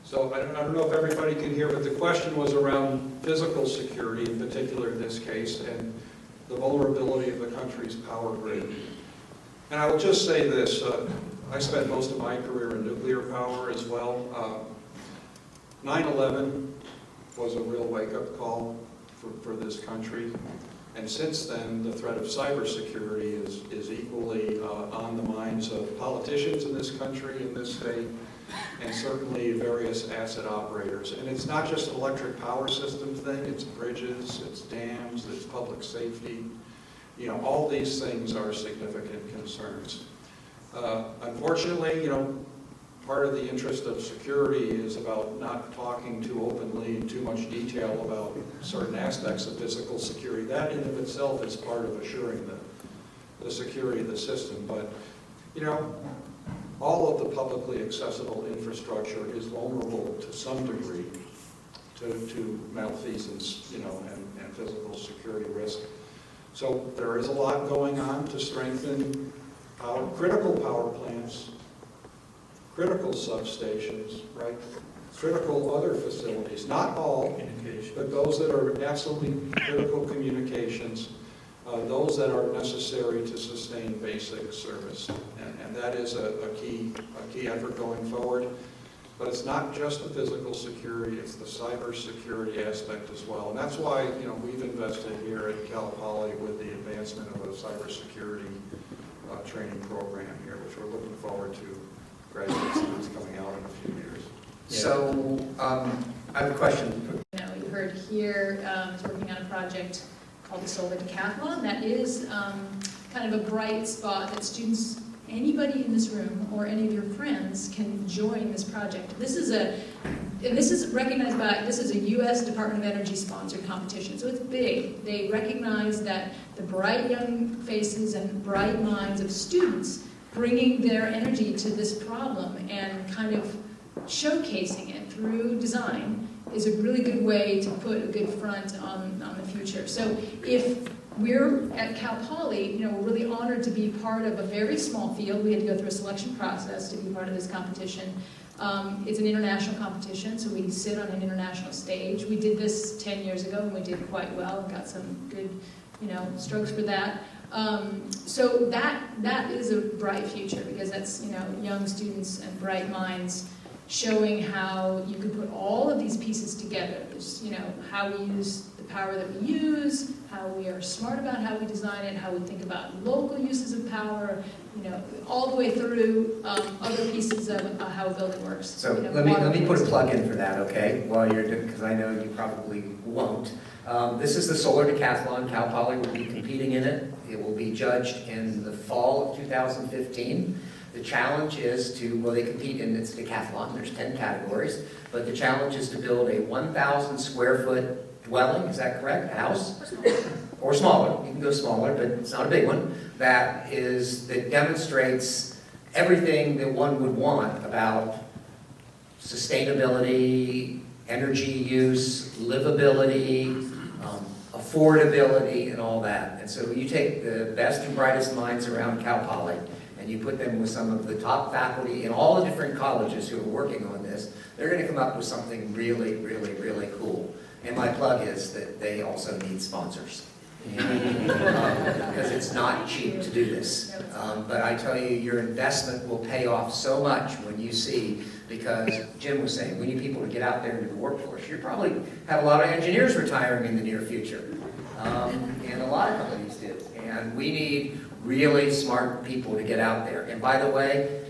So I don't know if everybody can hear, but the question was around physical security, in particular in this case, and the vulnerability of the country's power grid. And I will just say this, I spent most of my career in nuclear power as well. 9/11 was a real wake-up call for this country. And since then, the threat of cybersecurity is equally on the minds of politicians in this country, in this state, and certainly various asset operators. And it's not just an electric power system thing, it's bridges, it's dams, it's public safety. You know, all these things are significant concerns. Unfortunately, part of the interest of security is about not talking too openly in too much detail about certain aspects of physical security. That in of itself is part of assuring the security of the system. But, all of the publicly accessible infrastructure is vulnerable to some degree to malfeasance, and physical security risk. So there is a lot going on to strengthen critical power plants, critical substations, right? Critical other facilities, not all, but those that are absolutely critical communications, those that are necessary to sustain basic service. And that is a key effort going forward. But it's not just the physical security, it's the cyber security aspect as well. And that's why, we've invested here at Cal Poly with the advancement of a cybersecurity training program here, which we're looking forward to graduate students coming out in a few years. So, I have a question. You heard here, is working on a project called the Solar Decathlon. That is kind of a bright spot that students, anybody in this room or any of your friends can join this project. This is recognized by, this is a U.S. Department of Energy sponsored competition, so it's big. They recognize that the bright young faces and bright minds of students bringing their energy to this problem and kind of showcasing it through design is a really good way to put a good front on the future. So if we're at Cal Poly, we're really honored to be part of a very small field. We had to go through a selection process to be part of this competition. It's an international competition, so we sit on an international stage. We did this 10 years ago, and we did quite well and got some good, strokes for that. So that is a bright future, because that's, young students and bright minds showing how you can put all of these pieces together. There's, how we use the power that we use, how we are smart about how we design it, how we think about local uses of power, all the way through other pieces of how a building works. So let me put a plug in for that, okay? While you're doing, because I know you probably won't. This is the Solar Decathlon. Cal Poly will be competing in it. It will be judged in the fall of 2015. The challenge is they compete in, it's a decathlon, there's 10 categories, but the challenge is to build a 1,000 square foot dwelling, is that correct? A house? Or smaller, you can go smaller, but it's not a big one, that demonstrates everything that one would want about sustainability, energy use, livability, affordability, and all that. And so you take the best and brightest minds around Cal Poly, and you put them with some of the top faculty in all the different colleges who are working on this, they're going to come up with something really, really, really cool. And my plug is that they also need sponsors. Because it's not cheap to do this. But I tell you, your investment will pay off so much when you see, because Jim was saying, we need people to get out there into the workforce. You probably have a lot of engineers retiring in the near future. And a lot of companies do. And we need really smart people to get out there. And by the way,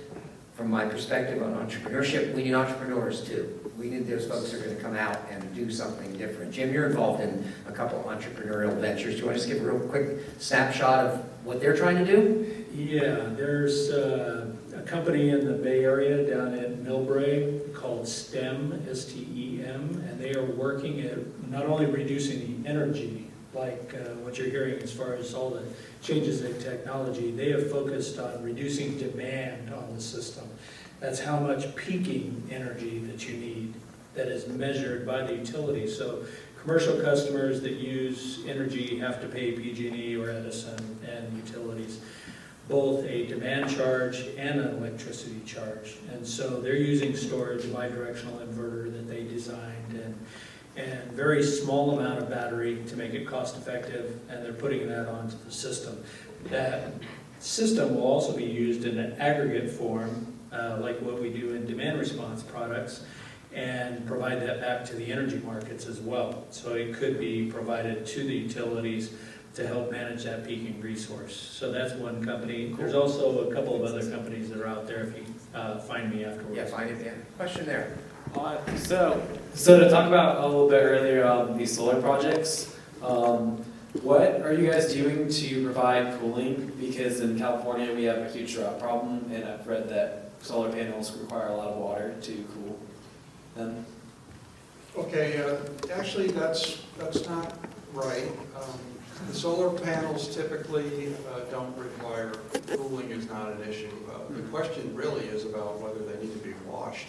from my perspective on entrepreneurship, we need entrepreneurs too. We need those folks who are going to come out and do something different. Jim, you're involved in a couple of entrepreneurial ventures. Do you want to just give a real quick snapshot of what they're trying to do? Yeah, there's a company in the Bay Area down in Millbrae called STEM, S-T-E-M, and they are working at not only reducing the energy, like what you're hearing as far as all the changes in technology, they have focused on reducing demand on the system. That's how much peaking energy that you need that is measured by the utility. So commercial customers that use energy have to pay PG&E or Edison and utilities. both a demand charge and an electricity charge. And so they're using storage, bidirectional inverter that they designed, and very small amount of battery to make it cost effective, and they're putting that onto the system. That system will also be used in an aggregate form, like what we do in demand response products, and provide that back to the energy markets as well. So it could be provided to the utilities to help manage that peaking resource. So that's one company. There's also a couple of other companies that are out there if you find me afterwards. Yeah, find it, yeah. Question there. So to talk about a little bit earlier these solar projects, what are you guys doing to provide cooling? Because in California we have a huge drought problem, and I've read that solar panels require a lot of water to cool them. Okay, actually, that's not right. The solar panels typically don't require, cooling is not an issue. The question really is about whether they need to be washed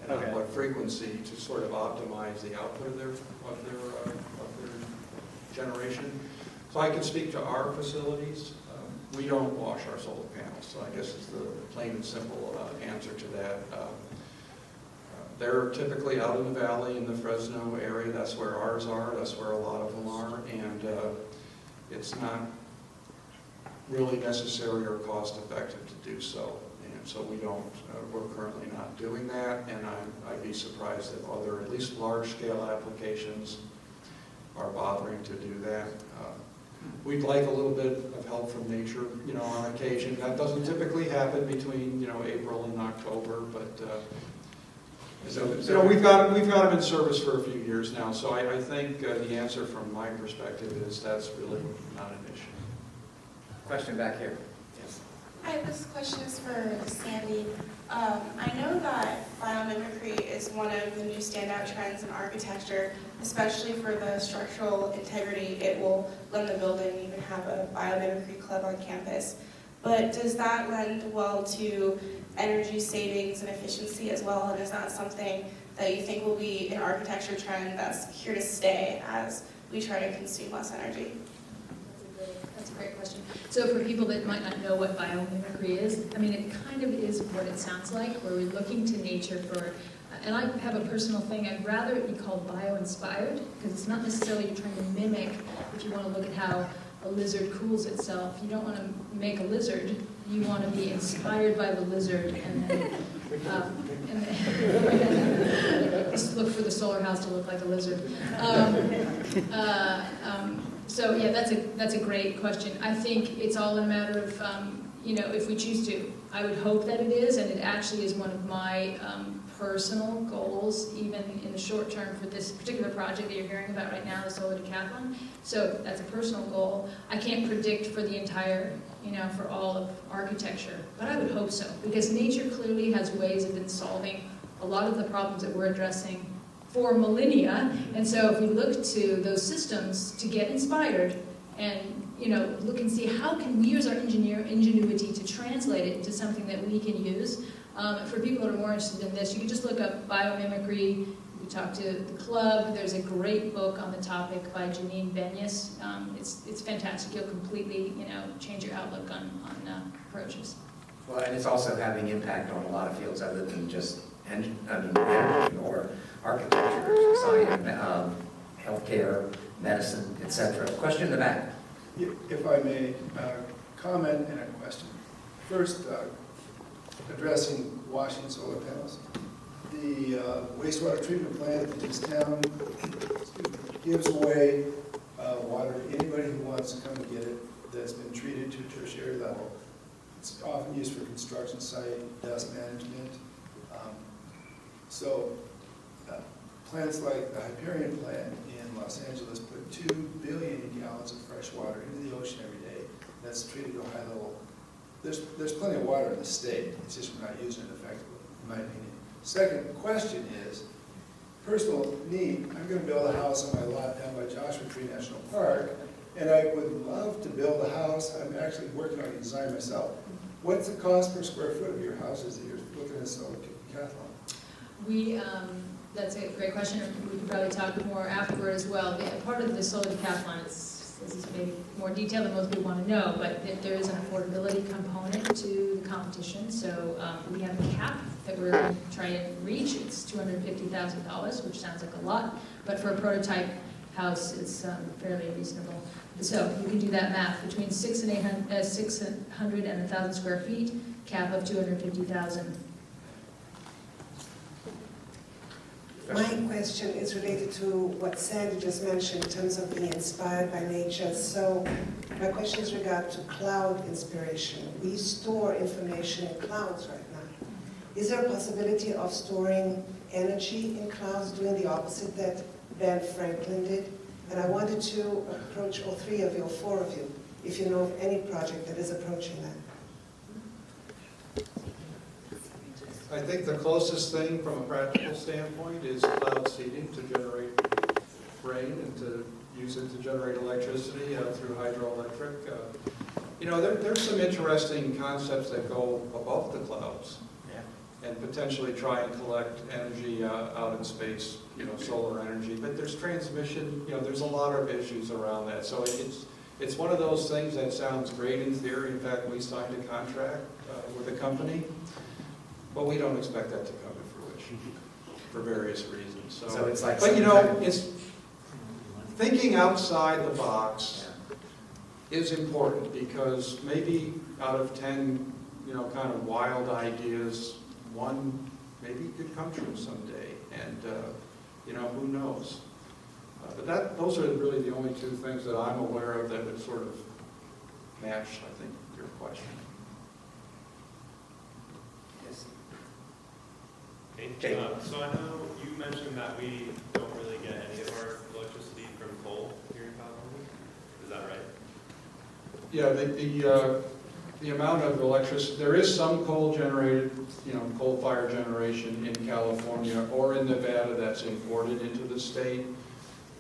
and Okay. at what frequency to sort of optimize the output of their generation. So I can speak to our facilities. We don't wash our solar panels, so I guess it's the plain and simple answer to that. They're typically out in the valley in the Fresno area. That's where ours are. That's where a lot of them are. And it's not really necessary or cost effective to do so. And so we don't, we're currently not doing that. And I'd be surprised if other, at least large scale applications are bothering to do that. We'd like a little bit of help from nature, on occasion. That doesn't typically happen between, April and October, but we've got them in service for a few years now. So I think the answer from my perspective is that's really not an issue. Question back here. Yes. Hi, this question is for Sandy. I know that biomimicry is one of the new standout trends in architecture, especially for the structural integrity it will lend the building, even have a biomimicry club on campus. But does that lend well to energy savings and efficiency as well? And is that something that you think will be an architecture trend that's here to stay as we try to consume less energy? That's a great question. So for people that might not know what biomimicry is, I mean, it kind of is what it sounds like, where we're looking to nature for, and I have a personal thing, I'd rather it be called bio-inspired, because it's not necessarily you're trying to mimic, if you want to look at how a lizard cools itself. You don't want to make a lizard, you want to be inspired by the lizard, and then just look for the solar house to look like a lizard. So yeah, that's a great question. I think it's all a matter of, if we choose to. I would hope that it is, and it actually is one of my personal goals, even in the short term for this particular project that you're hearing about right now, the solar decathlon. So that's a personal goal. I can't predict for the entire, for all of architecture, but I would hope so, because nature clearly has ways of solving a lot of the problems that we're addressing for millennia. And so if we look to those systems to get inspired and look and see how can we use our ingenuity to translate it into something that we can use. For people that are more interested in this, you can just look up biomimicry. You talk to the club. There's a great book on the topic by Janine Benyus. It's fantastic. You'll completely change your outlook on approaches. Well, and it's also having impact on a lot of fields other than just energy or architecture, science, healthcare, medicine, etc. Question in the back. If I may, comment and a question. First, addressing washing solar panels. The wastewater treatment plant in this town gives away water to anybody who wants to come and get it that's been treated to a tertiary level. It's often used for construction site, dust management. Plants like the Hyperion plant in Los Angeles put 2 billion gallons of fresh water into the ocean every day. That's treated to a high level. There's plenty of water in the state. It's just we're not using it effectively, in my opinion. Second question is, personal need. I'm going to build a house on my lot down by Joshua Tree National Park, and I would love to build a house. I'm actually working on a design myself. What's the cost per square foot of your houses that you're looking at solar decathlon? That's a great question. We could probably talk more afterward as well. Part of the solar decathlon is this is maybe more detail than most people want to know, but there is an affordability component to the competition. So we have a cap that we're trying to reach. It's $250,000, which sounds like a lot, but for a prototype house, it's fairly reasonable. So you can do that math between 600 and 1,000 square feet, cap of 250,000. My question is related to what Sandy just mentioned in terms of being inspired by nature. So my question is regard to cloud inspiration. We store information in clouds right now. Is there a possibility of storing energy in clouds, doing the opposite that Ben Franklin did? And I wanted to approach all three of you, or four of you, if you know of any project that is approaching that. I think the closest thing from a practical standpoint is cloud seeding to generate rain and to use it to generate electricity through hydroelectric. There's some interesting concepts that go above the clouds and potentially try and collect energy out in space, solar energy. But there's transmission, there's a lot of issues around that. So it's one of those things that sounds great in theory. In fact, we signed a contract with a company. But we don't expect that to come to fruition for various reasons. So it's like, but it's thinking outside the box is important, because maybe out of 10, kind of wild ideas, one maybe could come true someday, and who knows? But those are really the only two things that I'm aware of that would sort of match, I think, your question. Jake. So I know you mentioned that we don't really get any of our electricity from coal here in California. Is that right? Yeah, the amount of electricity, there is some coal generated, coal-fired generation in California or in Nevada that's imported into the state.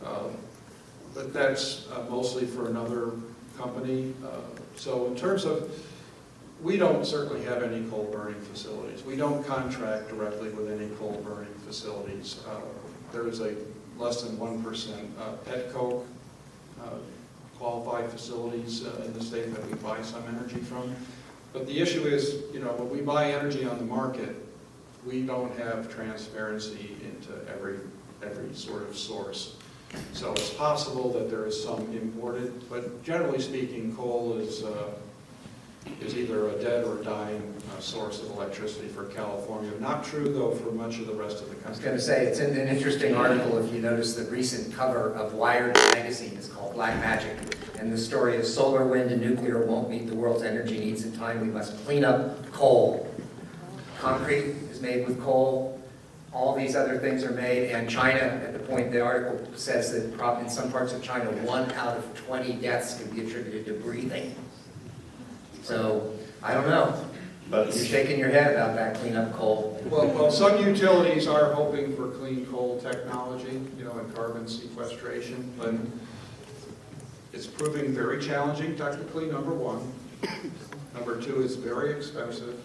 But that's mostly for another company. So in terms of, we don't certainly have any coal burning facilities. We don't contract directly with any coal burning facilities. There is a less than 1% pet coke qualified facilities in the state that we buy some energy from. But the issue is, when we buy energy on the market, we don't have transparency into every sort of source. So it's possible that there is some imported, but generally speaking, coal is either a dead or dying source of electricity for California. Not true, though, for much of the rest of the country. I was going to say, it's in an interesting article, if you notice the recent cover of Wired magazine. It's called Black Magic. And the story is solar, wind, and nuclear won't meet the world's energy needs in time. We must clean up coal. Concrete is made with coal. All these other things are made. And China, at the point the article says that in some parts of China, 1 out of 20 deaths can be attributed to breathing. So, I don't know. But you're shaking your head about that cleanup coal. Well, some utilities are hoping for clean coal technology, and carbon sequestration, but it's proving very challenging technically, number one. Number two, it's very expensive.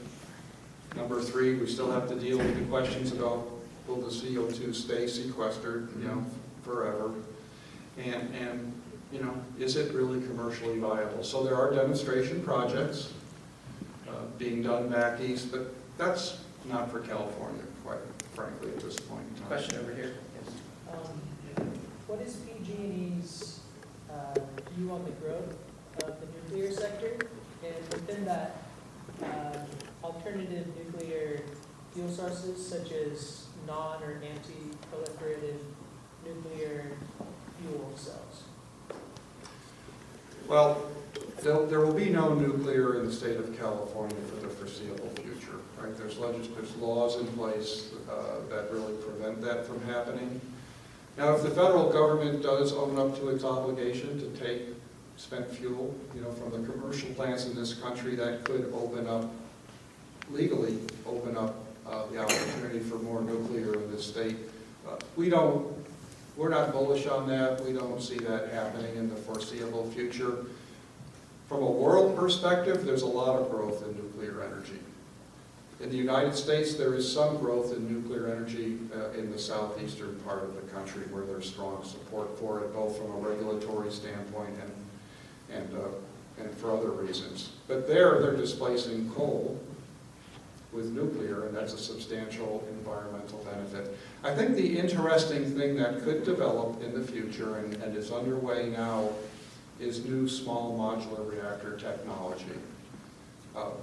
Number three, we still have to deal with the questions about will the CO2 stay sequestered, forever? And is it really commercially viable? So there are demonstration projects being done back east, but that's not for California, quite frankly, at this point in time. Question over here. Yes. What is PG&E's view on the growth of the nuclear sector? And within that, alternative nuclear fuel sources such as non- or anti-proliferative nuclear fuel cells? Well, there will be no nuclear in the state of California for the foreseeable future, right? There's laws in place that really prevent that from happening. Now, if the federal government does own up to its obligation to take spent fuel, from the commercial plants in this country, that could legally open up the opportunity for more nuclear in this state. We're not bullish on that. We don't see that happening in the foreseeable future. From a world perspective, there's a lot of growth in nuclear energy. In the United States, there is some growth in nuclear energy in the southeastern part of the country where there's strong support for it, both from a regulatory standpoint and for other reasons. But they're displacing coal with nuclear, and that's a substantial environmental benefit. I think the interesting thing that could develop in the future and is underway now is new small modular reactor technology.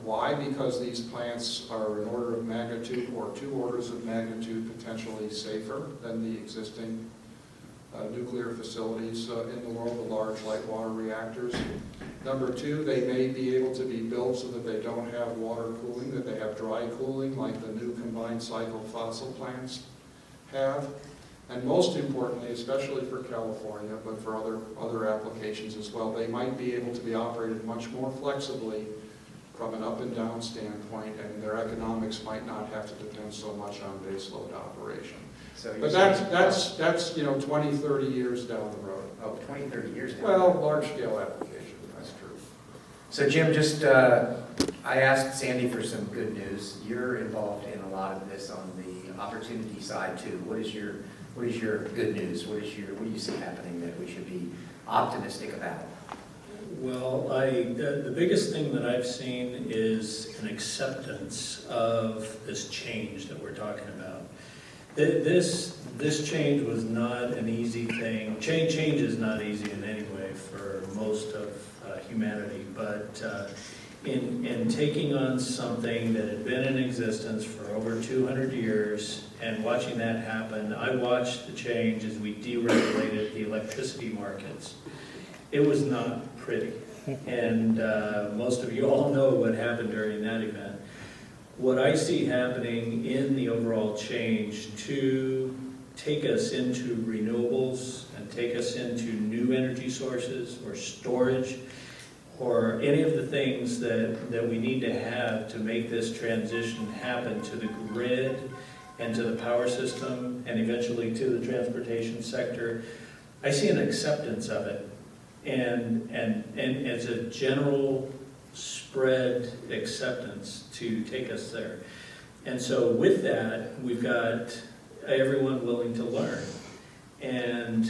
Why? Because these plants are an order of magnitude or 2 orders of magnitude potentially safer than the existing nuclear facilities in the world, the large light water reactors. Number 2, they may be able to be built so that they don't have water cooling, that they have dry cooling like the new combined cycle fossil plants have. And most importantly, especially for California, but for other applications as well, they might be able to be operated much more flexibly from an up and down standpoint, and their economics might not have to depend so much on baseload operation. So But that's 20, 30 years down the road. Oh, 20, 30 years now. Well, large scale application, that's true. So Jim, I asked Sandy for some good news. You're involved in a lot of this on the opportunity side too. What is your good news? What do you see happening that we should be optimistic about? Well, the biggest thing that I've seen is an acceptance of this change that we're talking about. This change was not an easy thing. Change is not easy in any way for most of humanity, but in taking on something that had been in existence for over 200 years and watching that happen, I watched the change as we deregulated the electricity markets. It was not pretty, and most of you all know what happened during that event. What I see happening in the overall change to take us into renewables and take us into new energy sources or storage or any of the things that we need to have to make this transition happen to the grid and to the power system and eventually to the transportation sector, I see an acceptance of it. And as a general spread acceptance to take us there. And so with that, we've got everyone willing to learn. And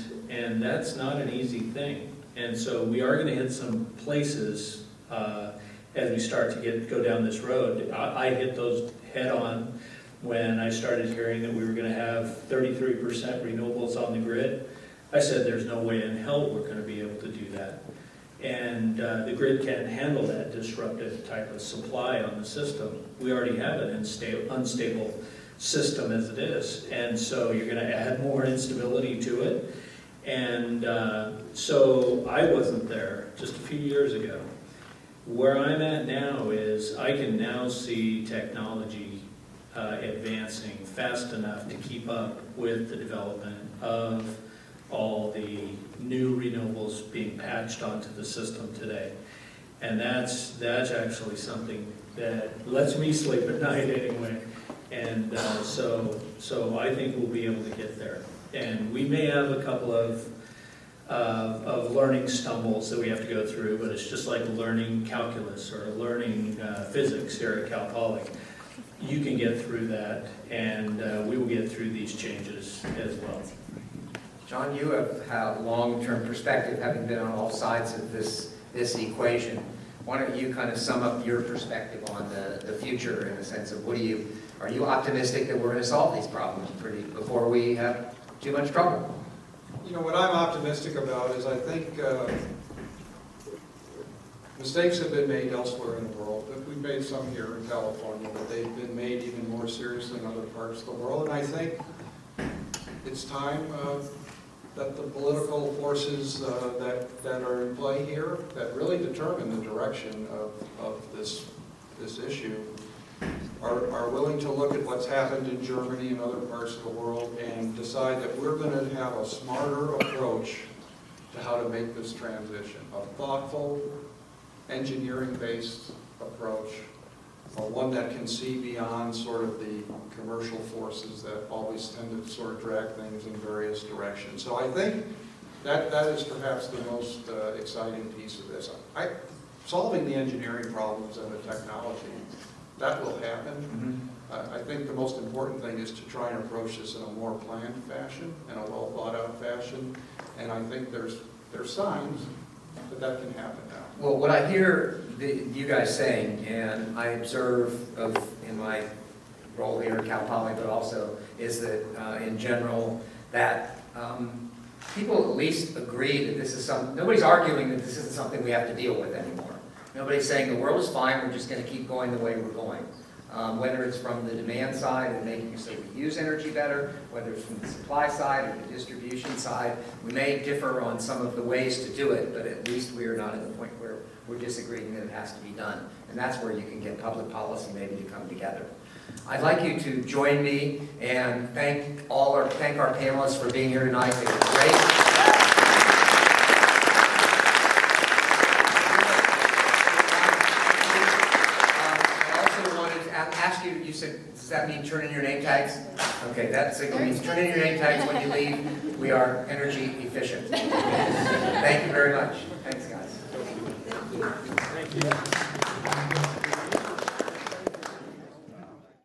that's not an easy thing. And so we are going to hit some places as we start to go down this road. I hit those head on when I started hearing that we were going to have 33% renewables on the grid. I said there's no way in hell we're going to be able to do that. And the grid can't handle that disruptive type of supply on the system. We already have an unstable system as it is. And so you're going to add more instability to it. And so I wasn't there just a few years ago. Where I'm at now is I can now see technology advancing fast enough to keep up with the development of all the new renewables being patched onto the system today. And that's actually something that lets me sleep at night anyway. And so I think we'll be able to get there. And we may have a couple of learning stumbles that we have to go through, but it's just like learning calculus or learning physics here at Cal Poly. You can get through that, and we will get through these changes as well. John, you have had a long-term perspective, having been on all sides of this equation. Why don't you kind of sum up your perspective on the future in the sense of are you optimistic that we're going to solve these problems before we have too much trouble? What I'm optimistic about is I think mistakes have been made elsewhere in the world. We've made some here in California, but they've been made even more seriously in other parts of the world. And I think it's time that the political forces that are in play here, that really determine the direction of this issue, are willing to look at what's happened in Germany and other parts of the world and decide that we're going to have a smarter approach to how to make this transition. A thoughtful, engineering-based approach, or one that can see beyond sort of the commercial forces that always tend to sort of drag things in various directions. So I think that is perhaps the most exciting piece of this. Solving the engineering problems and the technology that will happen. I think the most important thing is to try and approach this in a more planned fashion and a well thought out fashion. And I think there's signs that can happen now. Well, what I hear you guys saying, and I observe in my role here at Cal Poly, but also is that in general, that people at least agree that this is nobody's arguing that this isn't something we have to deal with anymore. Nobody's saying the world is fine, we're just going to keep going the way we're going. Whether it's from the demand side and making it so we use energy better, whether it's from the supply side or the distribution side, we may differ on some of the ways to do it, but at least we are not at the point where we're disagreeing that it has to be done. And that's where you can get public policy maybe to come together. I'd like you to join me and thank our panelists for being here tonight. They were great. Ask you, you said, does that mean turn in your name tags? Okay, that signal means turn in your name tags when you leave. We are energy efficient. Thank you very much. Thanks, guys. Thank you.